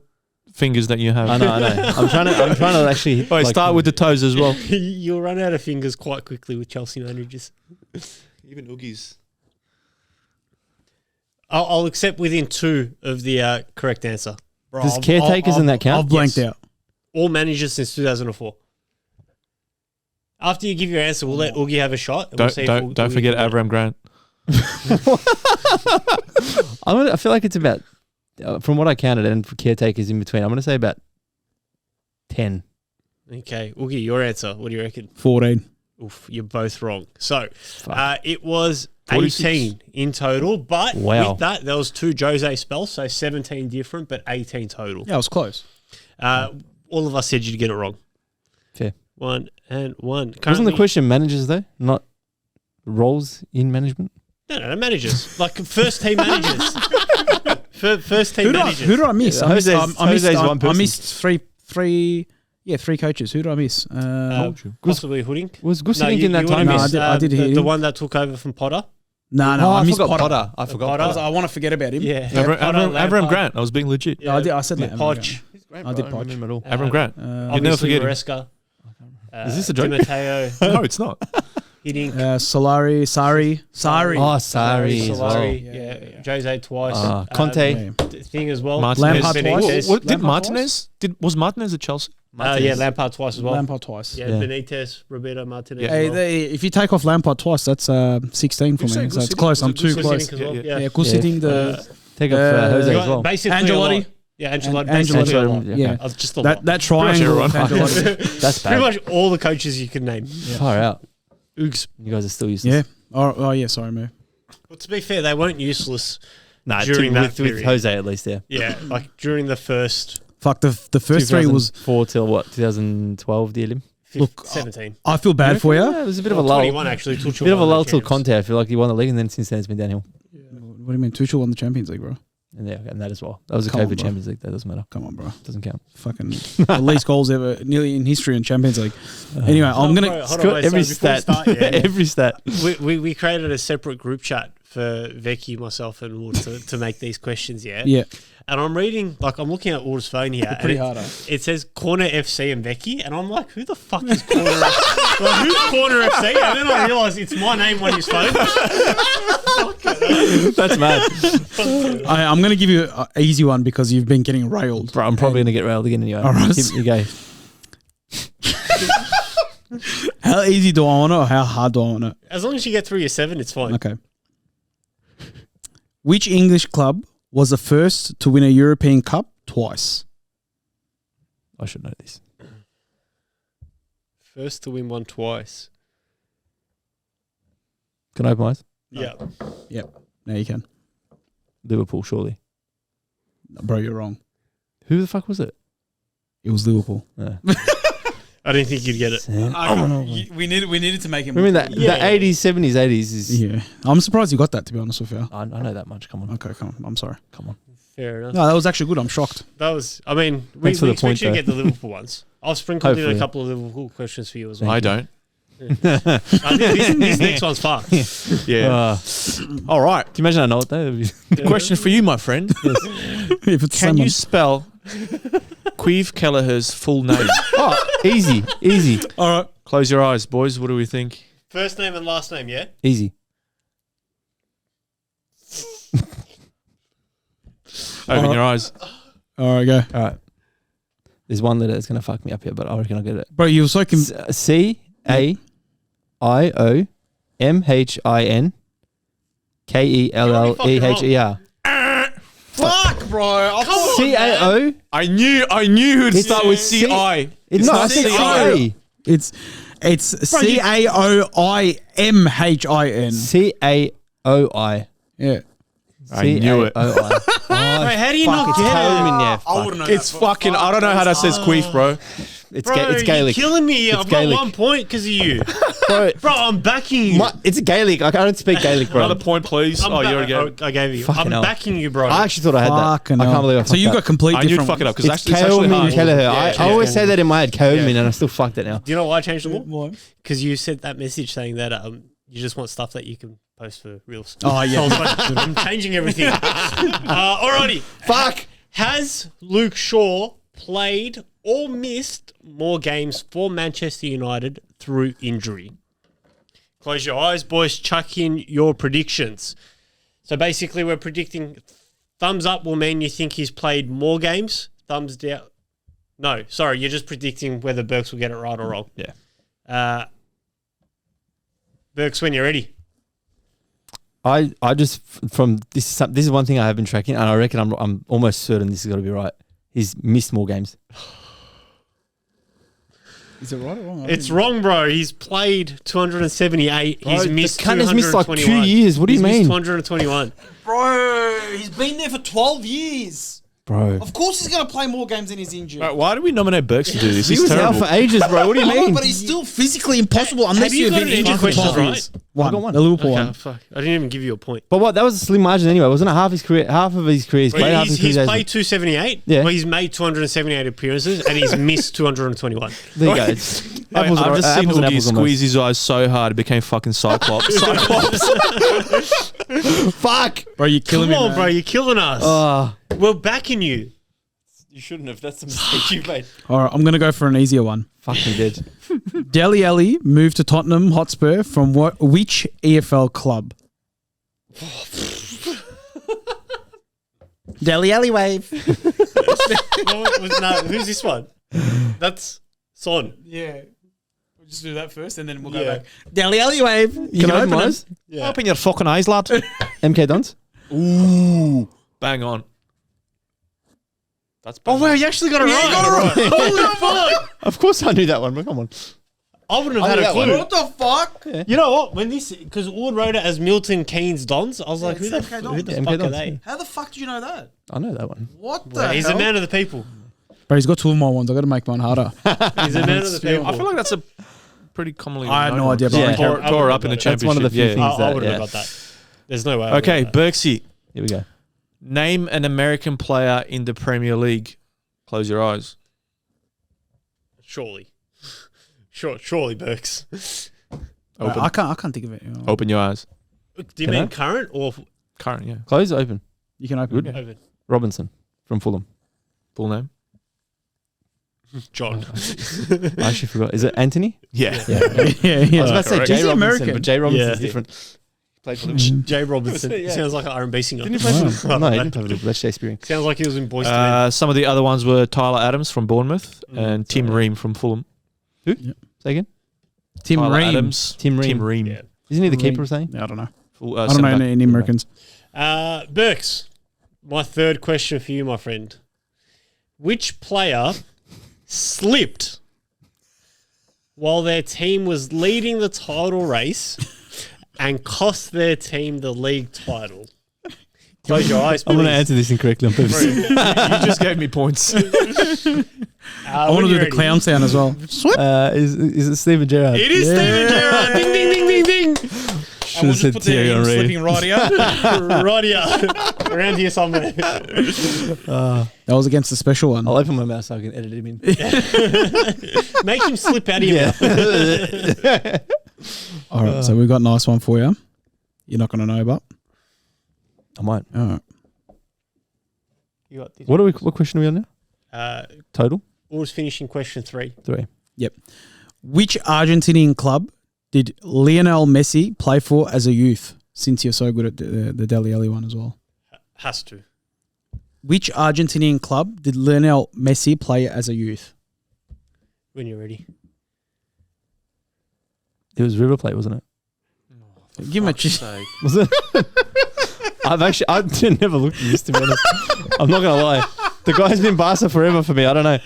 fingers that you have. I know. I'm trying to actually. Wait, start with the toes as well. you'll run out of fingers quite quickly with Chelsea managers. Even Oogie's. I'll accept within 2 of the correct answer. Bro, Does caretakers in that count? I've blanked out. All managers since 2004. After you give your answer, we'll let Oogie have a shot. And we'll see if Don't forget Avram Grant. I feel like it's about, from what I counted, and for caretakers in between, I'm going to say about 10. Okay, Oogie, your answer. What do you reckon? 14. Oof, you're both wrong. So Fuck. it was 46. 18 in total, but Wow. with that, there was 2 Jose spells, so 17 different, but 18 total. Yeah, it was close. All of us said you'd get it wrong. Fair. 1 and 1. Wasn't the Currently- question managers though, not roles in management? No, managers. Like first team managers. First team Who managers. did I miss? Yeah, I missed, Jose's I missed, one person. I missed three coaches. Who did I miss? Possibly Hoodink. Was Gus No, in you that would've time? No, missed, I did hear the him. one that took over from Potter. No, I missed Potter. I forgot. Potter. I want to forget about him. Yeah. Avram Lampard. Grant. I was being legit. No, I said that. Podge. I did Podge. Avram Grant. Uh, You'd never Obviously forget him. Maresca. Is this a joke? Di Matteo. No, it's not. Hiddink. Solari, Sari. Oh, Sari as well. Solari, yeah. Jose twice. Conte. Thing as well. Martinez. Lampard Benitez. twice. Did Martinez? Was Martinez at Chelsea? Yeah, Lampard twice as well. Lampard twice. Yeah, Yeah. Benitez, Roberto Martinez. Yeah. as Hey, well. if you take off Lampard twice, that's 16 for You're me. saying So good it's sitting? close. I'm Was it too good close. Sitting as well, Yeah, yeah. good Yeah. sitting. The Take up Uh, Jose You as got well. basically Angelotti. a lot. Yeah, Angelotti. Angelotti. Basically a lot. Yeah. Yeah. Just a lot. that triangle. of everyone. Angelotti. That's Pretty bad. much all the coaches you can name. Far out. Oogs. You guys are still useless. Yeah. Oh yeah. Sorry, Mo. But to be fair, they weren't useless Nah, during that with period. Jose at least, yeah. Yeah, like during the first Fuck the first 3 was. 2004 till what? 2012, dear Lim? Look, 17. I feel bad for you. Yeah, it was a bit of a lull. 21 actually. Tuchel Bit of a won the lull till champs. Conte. I feel like he won the league, and then since then it's been downhill. What do you mean? Tuchel won the Champions League, bro. And yeah, and that as well. That was a Come on, COVID bro. Champions League. That doesn't matter. Come on, bro. Doesn't count. Fucking the least goals ever, nearly in history in Champions League. Anyway, I'm gonna. Hold on, Scott, wait, every so before we stat. start, yeah, Every stat. we created a separate group chat for Veki, myself, and Wood to make these questions. Yeah. Yeah, And I'm reading, like, I'm looking at Wood's phone here. and pretty it, hard. It says Corner FC and Veki, and I'm like, who the fuck is Corner FC? Like, who's Corner FC? And then I realised it's my name on his phone. That's mad. I'm gonna give you an easy one because you've been getting railed. Bro, I'm probably going to get railed again anyway. All right. Keep you go. How easy do I want it, or how hard do I want it? As long as you get through your 7, it's fine. Okay. Which English club was the first to win a European Cup twice? I should know this. First to win one twice. Can I open my eyes? Yeah. Now you can. Liverpool, surely. Bro, you're wrong. Who the fuck was it? It was Liverpool. I didn't think you'd get it. We needed to make him. I mean, the 80s, 70s, 80s is. Yeah. I'm surprised you got that, to be honest with you. I know that much. Come on. Okay, come on. I'm sorry. Come on. Fair enough. No, that was actually good. I'm shocked. That was, I mean, we Thanks for the expect point, you to though. get the Liverpool ones. I've sprinkled in Hopefully. a couple of Liverpool questions for you as well. I don't. This next one's fast. Yeah. All right. Can you imagine I know it though? Question for you, my friend. If it's Can you someone- spell Queeve Kelleher's full name? Easy. All right. Close your eyes, boys. What do we think? First name and last name, yeah? Easy. Open your eyes. All right, go. All right. There's one letter that's going to fuck me up here, but I reckon I'll get it. Bro, you were so CAIOMHINKELLEHER. Fuck, bro. CAO? I knew who'd It's start with CI. It's not not CAO. It's CAOIMHIN. CAOI. Yeah. I knew it. CAOI. Wait, how do you not It's get it? Coleman, yeah. I Fuck. wouldn't know. It's fucking. I don't know how that says Queef, bro. It's Bro, it's Gaelic. you're killing me. I've got Gaelic. 1 point because of you. Bro, Bro, I'm backing you. it's Gaelic. I don't speak Gaelic, bro. Another point, please. I'm Oh, you ba- already gave it. I gave you. Fucking I'm hell. backing you, bro. I actually thought I had that. Fucking I can't hell. believe I So fucked you that. got complete I knew different to fuck it up because It's it's actually Coleman hard. Kelleher. Yeah, I yeah, always yeah. say that in my head, Coleman, and I still fucked it now. Do you know why I changed the ball? Why? Because you sent that message saying that you just want stuff that you can post for reels. Oh, yeah. So I was like, I'm changing everything. Alrighty. Fuck. Has Luke Shaw played or missed more games for Manchester United through injury? Close your eyes, boys. Chuck in your predictions. So basically, we're predicting thumbs up will mean you think he's played more games. Thumbs down. No, sorry, you're just predicting whether Berkz will get it right or wrong. Yeah. Berkz, when you're ready. I just from this is one thing I have been tracking, and I reckon I'm almost certain this has got to be right. He's missed more games. Is it right or wrong? It's wrong, bro. He's played 278. Bro, He's the missed cunt has missed like 221. 2 years. What do you He's missed mean? 221. Bro, he's been there for 12 years. Bro. Of course he's going to play more games than he's injured. Right, why do we nominate Berkz to do this? He He's was out terrible. for ages, bro. What do you mean? But he's still physically impossible unless you you've got been an injury injured for question 12 right? years. I got one. The Liverpool Okay, one. fuck. I didn't even give you a point. But what? That was a slim margin anyway, wasn't it? Half his career, half of his career. He's played half his He's career. played 278. Yeah. Well, he's made 278 appearances and he's missed 221. There you go. It's I mean, apples I've and- just seen apples and Oogie apples almost. squeeze his eyes so hard it became fucking Cyclops. Fuck. Bro, you're killing Come me, on, man. bro. You're killing us. We're backing you. You shouldn't have. That's the mistake you made. All right, I'm going to go for an easier one. Fucking dead. Dele Alli moved to Tottenham Hotspur from which EFL club? Dele Alli wave. No, who's this one? That's Son. Yeah. We'll just do that first and then we'll go go back. back. Dele Alli wave. You Can I open open it. eyes? Yeah. Open your fucking eyes, lad. MK Dons? Ooh. Bang on. That's bang Oh, wow, you actually got it right. you got it right. Holy fuck. Of course I knew that one, but come on. I wouldn't I have knew had a that one. clue. What the fuck? You know what? When this, because Ord wrote it as Milton Keynes Dons, I was like, who the, it's MK Dons. who the Yeah, MK fuck are Dons, they? How the fuck did you know that? I know that one. What the Well, he's hell? a man of the people. Bro, he's got two of my ones. I got to make mine harder. He's a man of the people. I feel like that's a pretty commonly. I had known no one. idea, but Yeah. I don't care. Tore her up in the That's championship. one of the few yeah. things. I that, wouldn't yeah. have got that. There's no way. I Okay, would've got Berksy. Here we go. Name an American player in the Premier League. Close your eyes. that. Surely. Surely, Berkz. Open, I can't think of it. open your eyes. Do you Can mean I? current or Current, yeah. Close or open? You can open it. over? Robinson from Fulham. Full name. John. I actually forgot. Is it Anthony? Yeah. Yeah, I was about to say correct. Jay He's Robinson, American. but Jay Robinson's Yeah. different. Played for Liverpool. Jay Robinson. Yeah. Sounds like an R&B singer. Didn't he play for Wow. Liverpool? No, he didn't play for Liverpool. That's Shakespeare. Sounds like he was in Boys to Men. Some of the other ones were Tyler Adams from Bournemouth and Tim Ream from Fulham. Say again? Tim Tyler Ream. Adams. Tim Ream. Tim Ream. Yeah. Isn't he the Ream. keeper or something? Yeah, I don't know. Full, I don't know any Americans. Berkz, my third question for you, my friend. Which player slipped while their team was leading the title race and cost their team the league title? Close your eyes, please. I'm going to answer this incorrectly on purpose. You just gave me points. I want to do the clown sound as well. Is it Steven Gerrard? It is Steven Gerrard. Ding, ding, ding, ding, ding. Should have said Thierry Henry. Sleeping right here. Right here. Around here somewhere. That was against the special one. I'll open my mouth so I can edit him in. Make him slip out of your mouth. All right, so we've got a nice one for you. You're not going to know, but I might. all right. You got this. What question are we on now? Total? We're just finishing question 3. 3. Yep. Which Argentinian club did Lionel Messi play for as a youth? Since you're so good at the Dele Alli one as well. Has to. Which Argentinian club did Lionel Messi play as a youth? When you're ready. It was River Plate, wasn't it? Give him a cheese. Was it? I've never looked at this, to be honest. I'm not going to lie. The guy's been Barca forever for me. I don't know.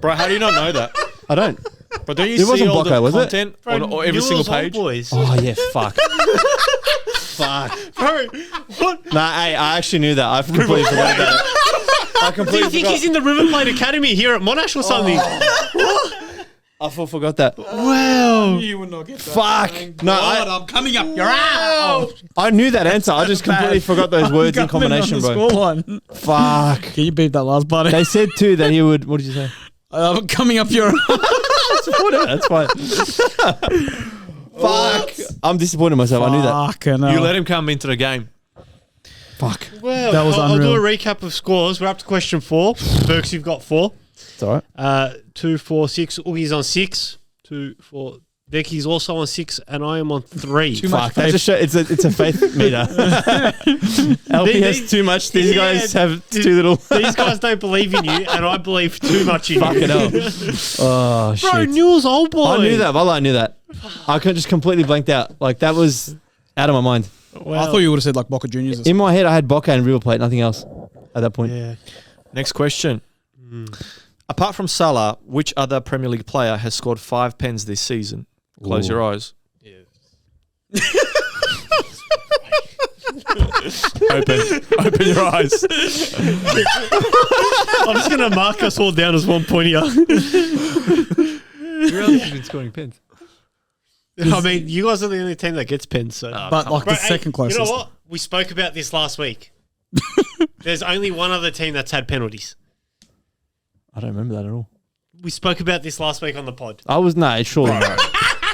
Bro, how do you not know that? I don't. But don't you It see wasn't all Bocco, the was it? content on every single page? Boys. Oh, yeah, fuck. Fuck. Bro, what? Nah, hey, I actually knew that. I completely forgot about it. I Do you completely think forgot. he's in the River Plate Academy here at Monash or something? I forgot that. Wow. You would not get Fuck. No, I'm coming up your ass. I knew that answer. I just completely forgot those words in combination, bro. Fuck. Can you beat that last part? They said too that he would. What did you say? I'm coming up your ass. Whatever. That's fine. Fuck. I'm disappointed in myself. I knew that. Fucking hell. You let him come into the game. Fuck. Well, That was I'll do unreal. a recap of scores. We're up to question 4. Berkz, you've got 4. It's all right. 2, 4, 6. Oogie's on 6. 2, 4. Veki's also on 6, and I am on 3. Too much Fuck. That just show, it's a faith meter. LP has too much. These guys have too little. These guys don't believe in you, and I believe too much in Fucking you. hell. Oh, Bro, shit. Newell's old boy. I knew that. Well, I knew that. I just completely blanked out. Like, that was out of my mind. I thought you would have said like Boca Juniors. Or In my head, I had Bocca and River Plate, nothing else at that point. Yeah. Next question. Apart from Salah, which other Premier League player has scored 5 pens this season? Close your eyes. Open your eyes. I'm just going to mark us all down as 1 point here. You realize he's been scoring pens. I mean, you guys are the only team that gets pens. So. but like Bro, the second closest. You know what? We spoke about this last week. There's only one other team that's had penalties. I don't remember that at all. We spoke about this last week on the pod. Surely not.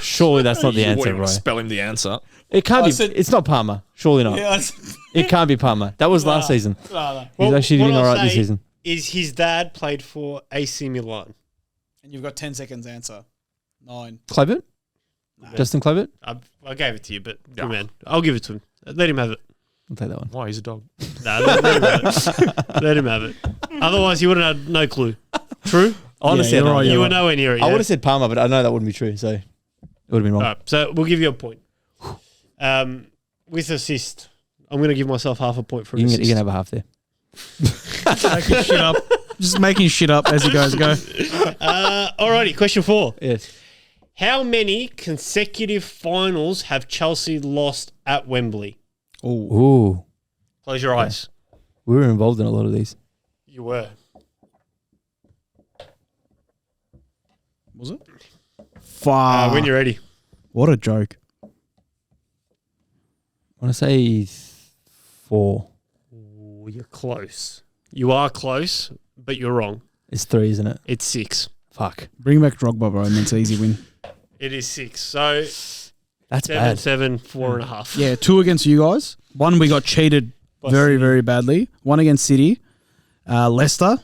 Surely that's not the answer, right? Spelling the answer. It can't be. It's not Palmer. Surely not. It can't be Palmer. That was last season. He's actually doing all right this season. Is his dad played for AC Milan? And you've got 10 seconds answer. 9. Clavert? Justin Clavert? I gave it to you, but good man. I'll give it to him. Let him have it. I'll take that one. Why? He's a dog. No, let him have it. Let him have it. Otherwise, you would have had no clue. True? Honestly, you're right, You you're were right. nowhere near it. I yeah? would have said Palmer, but I know that wouldn't be true, so it would have been wrong. All right, so we'll give you a point. With assist, I'm going to give myself half a point for an You assist. can have a half there. Making shit up. Just making shit up as you guys go. Alrighty, question 4. Yes. How many consecutive finals have Chelsea lost at Wembley? Ooh. Close your eyes. We were involved in a lot of these. You were. Was it? Fuck. When you're ready. What a joke. I want to say 4. Ooh, you're close. You are close, but you're wrong. It's 3, isn't it? It's 6. Fuck. Bring back Drogba, bro, and it's an easy win. It is 6. So That's 7, bad. 7, 4.5. Yeah, 2 against you guys. 1 we got cheated very, very badly. 1 against City. Leicester,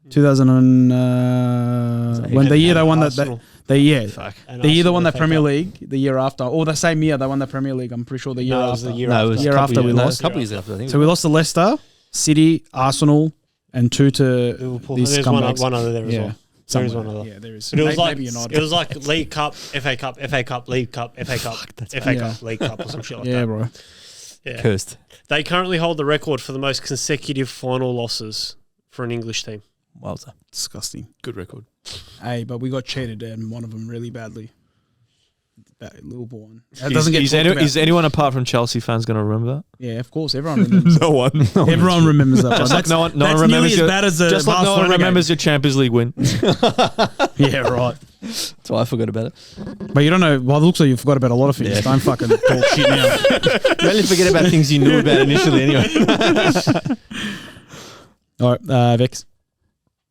2000 and when the year they won that. Arsenal. The year Fuck. And they either Arsenal won the FA Premier Cup. League the year after, or the same year they won the Premier League. I'm pretty sure the year No, it was after. the year No, it was Year a couple after we years- no, lost. a couple years after, I think. So we lost to Leicester, City, Arsenal, and 2 to Liverpool. these There's comebacks. one other there as yeah. well. There is Somewhere. one other. Yeah, there is. But it was like maybe United. it was like League Cup, FA Cup, FA Cup, League Cup, FA Cup, FA bad. Cup, League Cup, or some shit like yeah, that. bro. Yeah. Cursed. They currently hold the record for the most consecutive final losses for an English team. Wowza. Disgusting. Good record. Hey, but we got cheated and one of them really badly. that Liverpool one. That doesn't get is, talked about. is anyone apart from Chelsea fans going to remember that? Yeah, of course. Everyone remembers. No one. Everyone remembers that. Just like no one that's remembers nearly your, as bad as the just like no one Barcelona remembers your Champions League win. game. Yeah, right. That's why I forgot about it. But you don't know. Well, it looks like you forgot about a lot of things. Yeah. Don't fucking talk shit now. You only forget about things you knew about initially anyway. All right, Vex.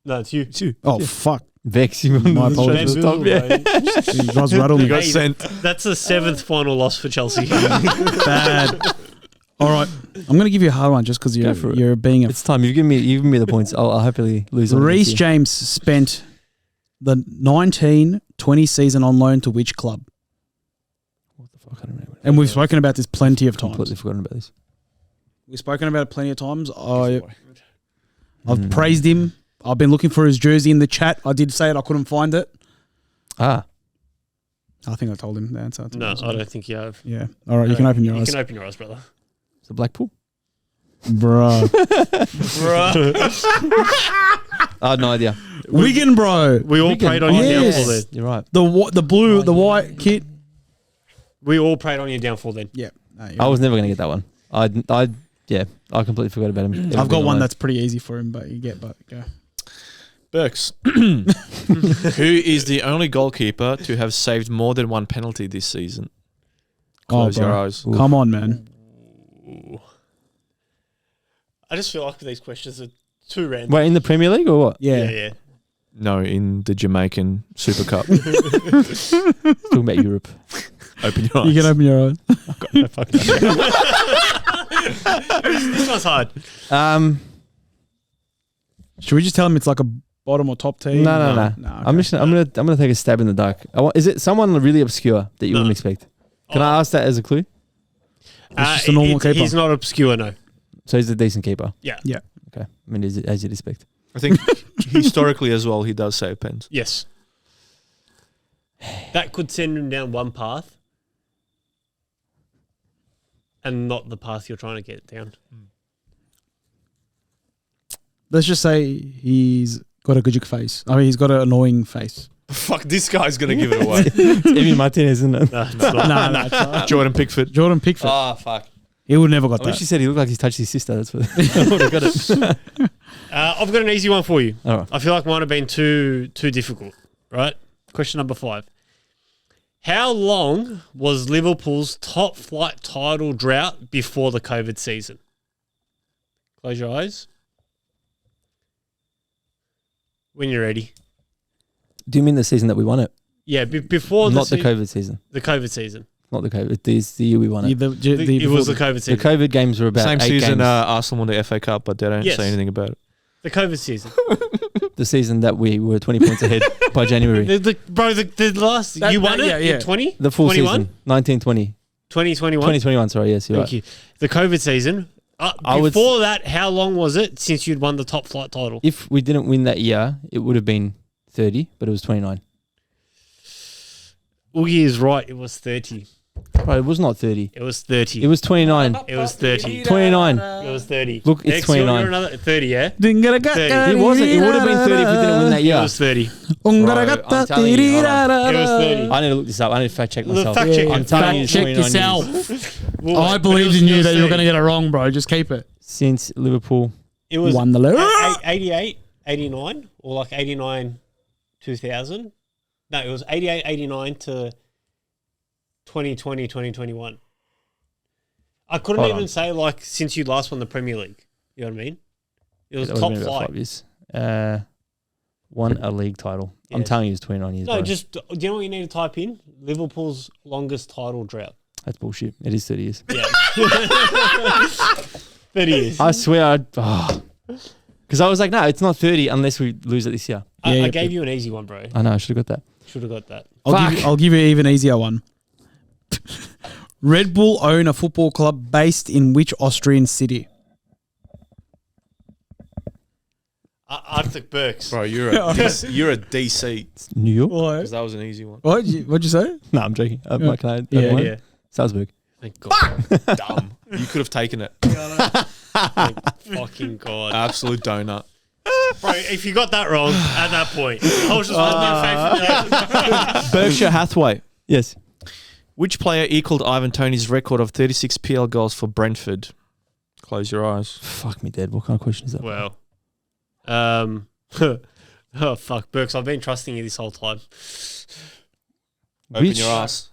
No, it's you. Oh fuck! Vex, you My apologies. Stop, yeah. You guys rattled me. Got sent. That's the 7th final loss for Chelsea. Bad. All right, I'm going to give you a hard one just because Go for it. you're being a. It's time. You've given me the points. I'll happily lose. all Reece against you. James spent the 19-20 season on loan to which club? What the fuck? I don't remember. And we've spoken about this plenty of times. Completely forgotten about this. We've spoken about it plenty of times. I've praised him. I've been looking for his jersey in the chat. I did say it. I couldn't find it. Ah, I think I told him the answer. No, I don't think you have. Yeah. All right, you can open your You eyes. can open your eyes, brother. it's a Blackpool. Bro. I had no idea. Wigan, bro. We all Wigan. prayed on your Yes. downfall then. You're right. The blue, the white kit. We all prayed on your downfall then. Yeah. No, I was never going to get that one. I completely forgot about him. I've got one that's pretty easy for him, but go. Berkz. Who is the only goalkeeper to have saved more than one penalty this season? Close your bro. eyes. Ooh. Come on, man. I just feel like these questions are too random. Wait, in the Premier League or what? Yeah. Yeah. No, in the Jamaican Super Cup. Talking about Europe. Open your eyes. You can open your eyes. This one's hard. Should we just tell him it's like a bottom or top team? No. okay. I'm gonna take a stab in the dark. Is it someone really obscure that you No. wouldn't expect? Can I ask that as a clue? just a normal keeper. He's not obscure, no. So he's a decent keeper. Yeah. Yeah. Okay. I mean, as you'd expect. I think historically as well, he does save pens. Yes. That could send him down one path and not the path you're trying to get down. Let's just say he's got a good face. I mean, he's got an annoying face. Fuck, this guy's going to give it away. Emi Martinez, isn't it? No, it's not. No, it's not. Jordan Pickford. Jordan Pickford. Oh, fuck. He would never got I wish that. he said he looked like he's touched his sister. That's what I would have got it. I've got an easy one for you. All right. I feel like mine have been too difficult, right? Question number 5. How long was Liverpool's top flight title drought before the COVID season? Close your eyes. When you're ready. Do you mean the season that we won it? Yeah, before Not the the COVID season. the COVID season. Not the COVID. This the year we won it. It was the COVID The season. COVID games were about Same 8 season games. Arsenal won the FA Cup, but they don't Yes. say anything about it. The COVID season. The season that we were 20 points ahead by January. the last That- you won that- it. yeah, yeah. In 20? The full 21? season. 1920. 2021. 2021, sorry. Yes, you're Thank right. you. The COVID season. I would Before that, how long was it since you'd won the top flight title? If we didn't win that year, it would have been 30, but it was 29. Oogie is right. It was 30. Right, it was not 30. It was 30. It was 29. It was 30. 29. It was 30. Look, it's Next, 29. You're another 30, yeah? It wasn't. It would have been 30 if we didn't win that It year. was 30. I'm telling you, hold on. It was 30. I need to look this up. I need to fact check myself. fact check I'm it. telling you, Fact check 29 yourself. years. Well, I but believed it in you was that you were 30. going to get it wrong, bro. Just keep it. Since Liverpool It was Won the league. 88, 89, or like 89, 2000. No, it was 88, 89 to 2020, 2021. I couldn't Hold even on. say like since you last won the Premier League. You know what I mean? It was that would top have been about flight. 5 years. Won a league title. I'm Yes. telling you, it's 29 years. No, bro. just do you know what you need to type in? Liverpool's longest title drought. That's bullshit. It is 30 years. Yeah. 30 years. I swear, because I was like, no, it's not 30 unless we lose it this year. I gave you an easy one, bro. I know, I should have got that. Should have got that. I'll give you an even easier one. Red Bull own a football club based in which Austrian city? Arctic Berkz. Bro, you're a DC. It's New York? What? Because that was an easy one. What'd you say? No, I'm joking. Can I Yeah, have one? Yeah. Salzburg. Thank God. Dumb. You could have taken it. Thank fucking God. Absolute donut. Bro, if you got that wrong at that point, I was just holding your faith. Berkshire Hathaway. Yes. Which player equaled Ivan Toney's record of 36 PL goals for Brentford? Close your eyes. Fuck me dead. What kind of question is that? Well, oh fuck, Berkz, I've been trusting you this whole time. Open your ass.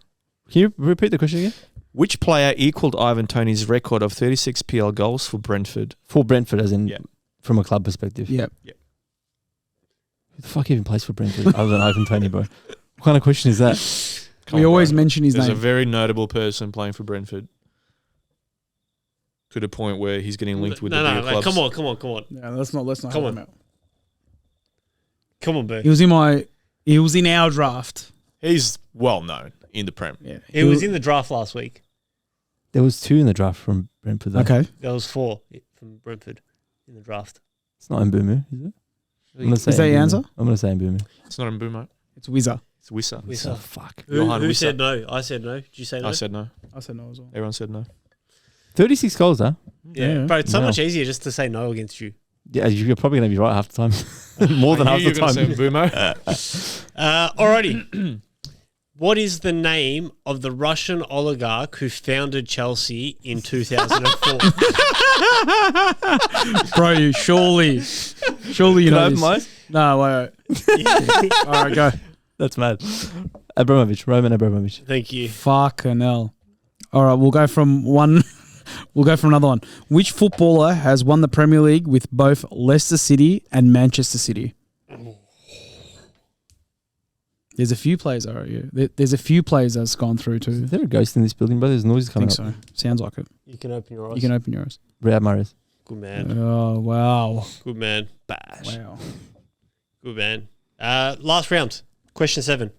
Can you repeat the question again? Which player equaled Ivan Toney's record of 36 PL goals for Brentford? For Brentford, as in Yeah. from a club perspective. Yep. Who the fuck even plays for Brentford other than Ivan Toney, bro? What kind of question is that? Come We on, always bro. mention his There's a name. very notable person playing for Brentford. To the point where he's getting linked with the bigger clubs. come on. Yeah, let's not Come help on. him out. Come on, Berkz. He was in our draft. He's well known in the Prem. Yeah. He was in the draft last week. There was 2 in the draft from Brentford, though. Okay. There was 4 from Brentford in the draft. It's not Mbumu, is it? I'm gonna say Is that your Mbumu. answer? I'm going to say Mbumu. It's not Mbumo. It's Wizza. It's Wissa. Wissa. Oh, fuck. Johan Who Wissa. said no? I said no. Did you say no? I said no. I said no as well. Everyone said no. 36 goals, huh? Yeah. Bro, it's so Wow. much easier just to say no against you. Yeah, you're probably going to be right half the time. More than half the time. Say Mbumo. Alrighty. What is the name of the Russian oligarch who founded Chelsea in 2004? Bro, you surely you know this. mine? No, wait. All right, go. That's mad. Roman Abramovich. Thank you. Fucking hell. All right, we'll go from one. We'll go for another one. Which footballer has won the Premier League with both Leicester City and Manchester City? There's a few players, all right. Yeah. There's a few players that's gone through too. Is there a ghost in this building, bro? There's noises I coming think up. so. Sounds like it. You can open your eyes. You can open yours. Riyad Mahrez. Good man. Oh, wow. Good man. Bash. Wow. Good man. Last round. Question 7.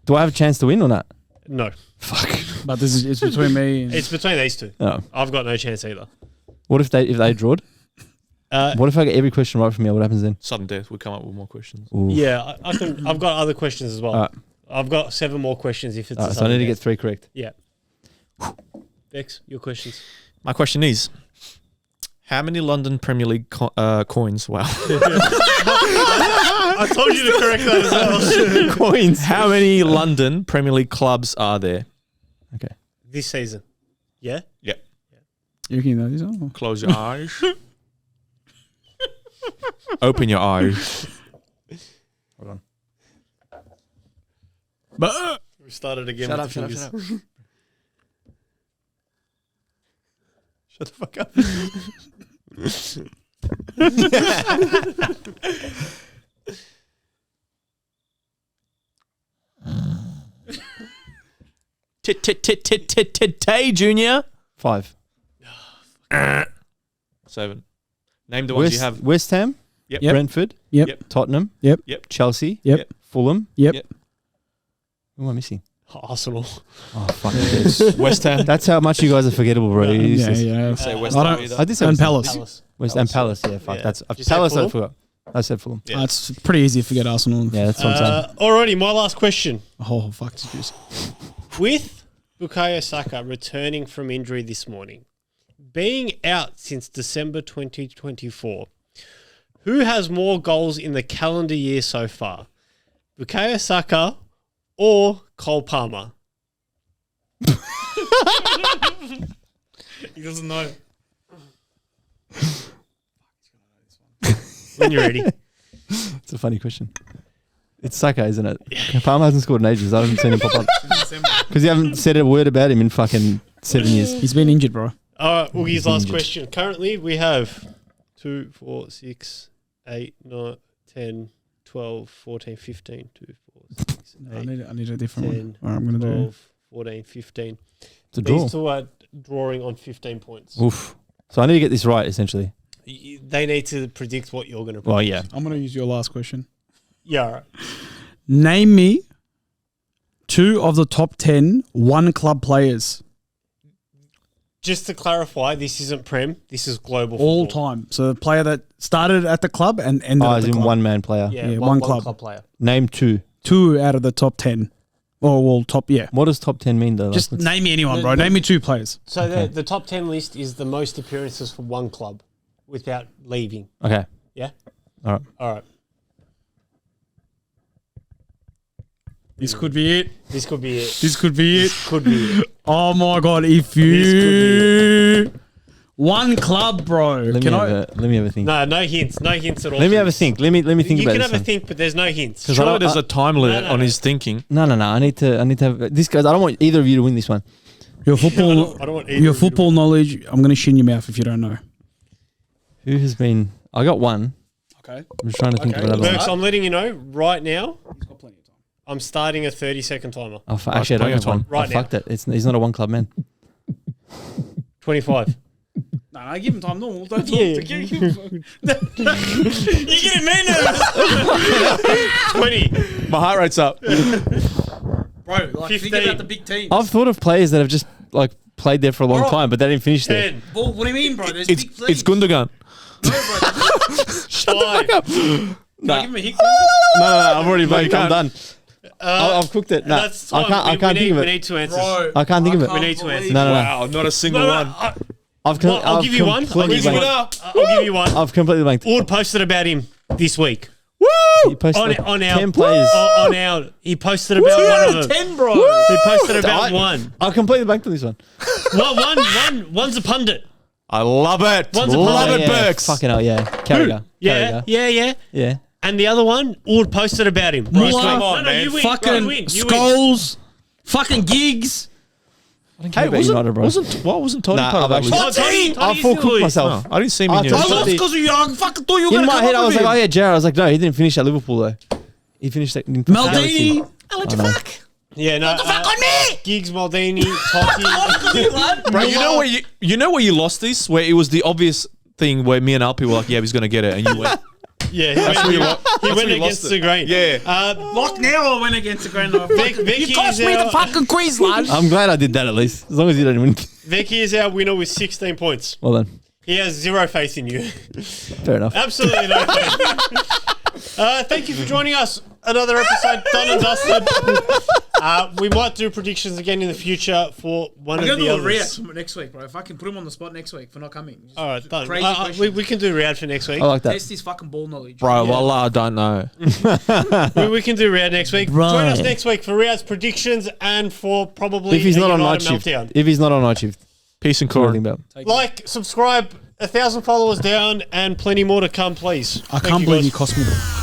Do I have a chance to win or not? No. Fuck. But it's between me and... It's between these two. Oh. I've got no chance either. What if they drawed? What if I get every question right from you? What happens then? Sudden death. We'll come up with more questions. Ooh. Yeah, I can. I've got other questions as well. Alright. I've got 7 more questions if it's. So I need to get 3 correct. Yeah. Bex, your questions. My question is, how many London Premier League coins? Wow. I told you to correct that as well. Coins. How many London Premier League clubs are there? Okay. This season. Yeah. Yep. You can know this one? Close your eyes. Open your eyes. Hold on. But We started again. Shut with up, the shut up, fingers. shut up. Shut the fuck up. Tay Junior. 5. 7. Name the ones you have. West Ham. Yep. Yep. Brentford. Yep. Yep. Tottenham. Yep. Yep. Chelsea. Yep. Fulham. Yep. Yep. Who am I missing? Arsenal. Oh, fuck. Yes. West Ham. That's how much you guys are forgettable, bro. You Yeah, just- yeah. Say West I Ham don't- either. I did say And West Ham. Palace. Palace. West Ham Palace. Yeah, fuck. Yeah. That's Did you say Palace. I Fulham? forgot. I said Fulham. Yeah. It's pretty easy to forget Arsenal. Yeah, that's what I'm saying. Alrighty, my last question. Oh, fuck. Excuse. With Bukayo Saka returning from injury this morning, being out since December 2024, who has more goals in the calendar year so far? Bukayo Saka or Cole Palmer? He doesn't know. When you're ready. It's a funny question. It's Saka, isn't it? Palmer hasn't scored in ages. I haven't seen him pop up. Because you haven't said a word about him in fucking 7 years. He's been injured, bro. All right, Woogie's last question. Currently, we have 2, 4, 6, 8, 9, 10, 12, 14, 15, 2, 4, 6, I 8, need a different 10, one. All right, I'm going to do 12, 14, 15. It's a draw. These two are drawing on 15 points. Oof. So I need to get this right, essentially. They need to predict what you're going to predict. Well, yeah. I'm going to use your last question. Yeah, all right. Name me 2 of the top 10 one-club players Just to clarify, this isn't Prem. This is global all football. time. So the player that started at the club and ended Oh, at as the in club. one-man player. Yeah, Yeah, one one club. club. player. Name 2. 2 out of the top 10. Oh, well, top, yeah. What does top 10 mean, though? Just Like, name me anyone, bro. Name me 2 players. So Okay. the top 10 list is the most appearances for one club without leaving. okay. Yeah? All right. All right. This could be it. This could be it. This could be it. Could be it. Oh my god! If you one club, bro. Let me have a think. No hints. No hints at all. Let me have a think. Let me think You about can this have a one. think, but there's no hints. Surely there's a time limit no, on no. his thinking. No. I need to have this, guys. I don't want either of you to win this one. Your football, I don't want either your of you to football knowledge. I'm gonna shit in your mouth if you don't know. Who has been? I got one. Okay. I'm just trying to think of another Berkz, one. I'm letting you know right now. He's got plenty of time. I'm starting a 30-second timer. Oh, actually, I don't have one. Right I now. fucked it. He's not a one club man. 25. No, give him time. Normal. Don't talk. Yeah. Give him You're getting me nervous. 20. My heart rate's up. Bro, like, 15. think about the big teams. I've thought of players that have just like played there for a long Alright. time, but they didn't finish there. 10. Well, what do you mean, bro? There's It's big teams. Gundogan. No, bro. 5. Can I give him a hit? No, I'm already No, you I'm can't. done. I've cooked it. No, That's I time. can't think of We it. need 2 answers. Bro, I can't think of it. We need to answer. No. Wow, not a single one. I'll give you one. I'll give you one. I'll give you one. I've completely blanked. Ord posted about him this week. He posted like On our 10 players. On our, he posted about one of them. 10, bro. He posted about one. I completely blanked on this one. One's a pundit. I love it. One's a Love pundit. it, Yeah, Berkz. fucking hell, yeah. Carragher. Yeah, Carragher. yeah. Yeah. And the other one, Ord posted about him. This week. Come on, man. You win. Fucking you win. Skulls. Fucking gigs. Hey, wasn't Tony Nah, part of I've that? actually- list? Tony I full still cooked is. myself. Oh, I didn't see him in I your told I you- list. lost because of you. I fucking thought you were In going to my come head, up I was with like, oh him. yeah, Jared. I was like, no, he didn't finish at Liverpool though. He finished at Maldini. Yeah, no. Fuck on me. Giggs, Maldini, Totti. Bro, you know where you lost this? Where it was the obvious thing where me and Alpi were like, yeah, he's going to get it. And you went, Yeah, where you he went where you against lost the it. grain. Yeah. Lock now I went against the Grand Veki You cost is me the our- fucking quiz, lad. I'm glad I did that at least. As long as you don't win. Veki is our winner with 16 points. Well done. He has zero faith in you. Fair enough. Absolutely no faith. Thank you for joining us. Another episode done and dusted. We might do predictions again in the future for one I'm of going to the do a others. react next week, bro. If I can put him on the spot next week for not coming. Just All right, done. Crazy We questions. can do Riyadh for next week. I like that. Test his fucking ball knowledge. bro, wallah, I don't know. We can do Riyadh next week. Right. Join us next week for Riyadh's predictions and for probably If he's a not on United night shift. meltdown. If he's not on night shift. Peace and What do you core. think about? Like, subscribe, 1,000 followers down, and plenty more to come, please. I can't believe you cost me the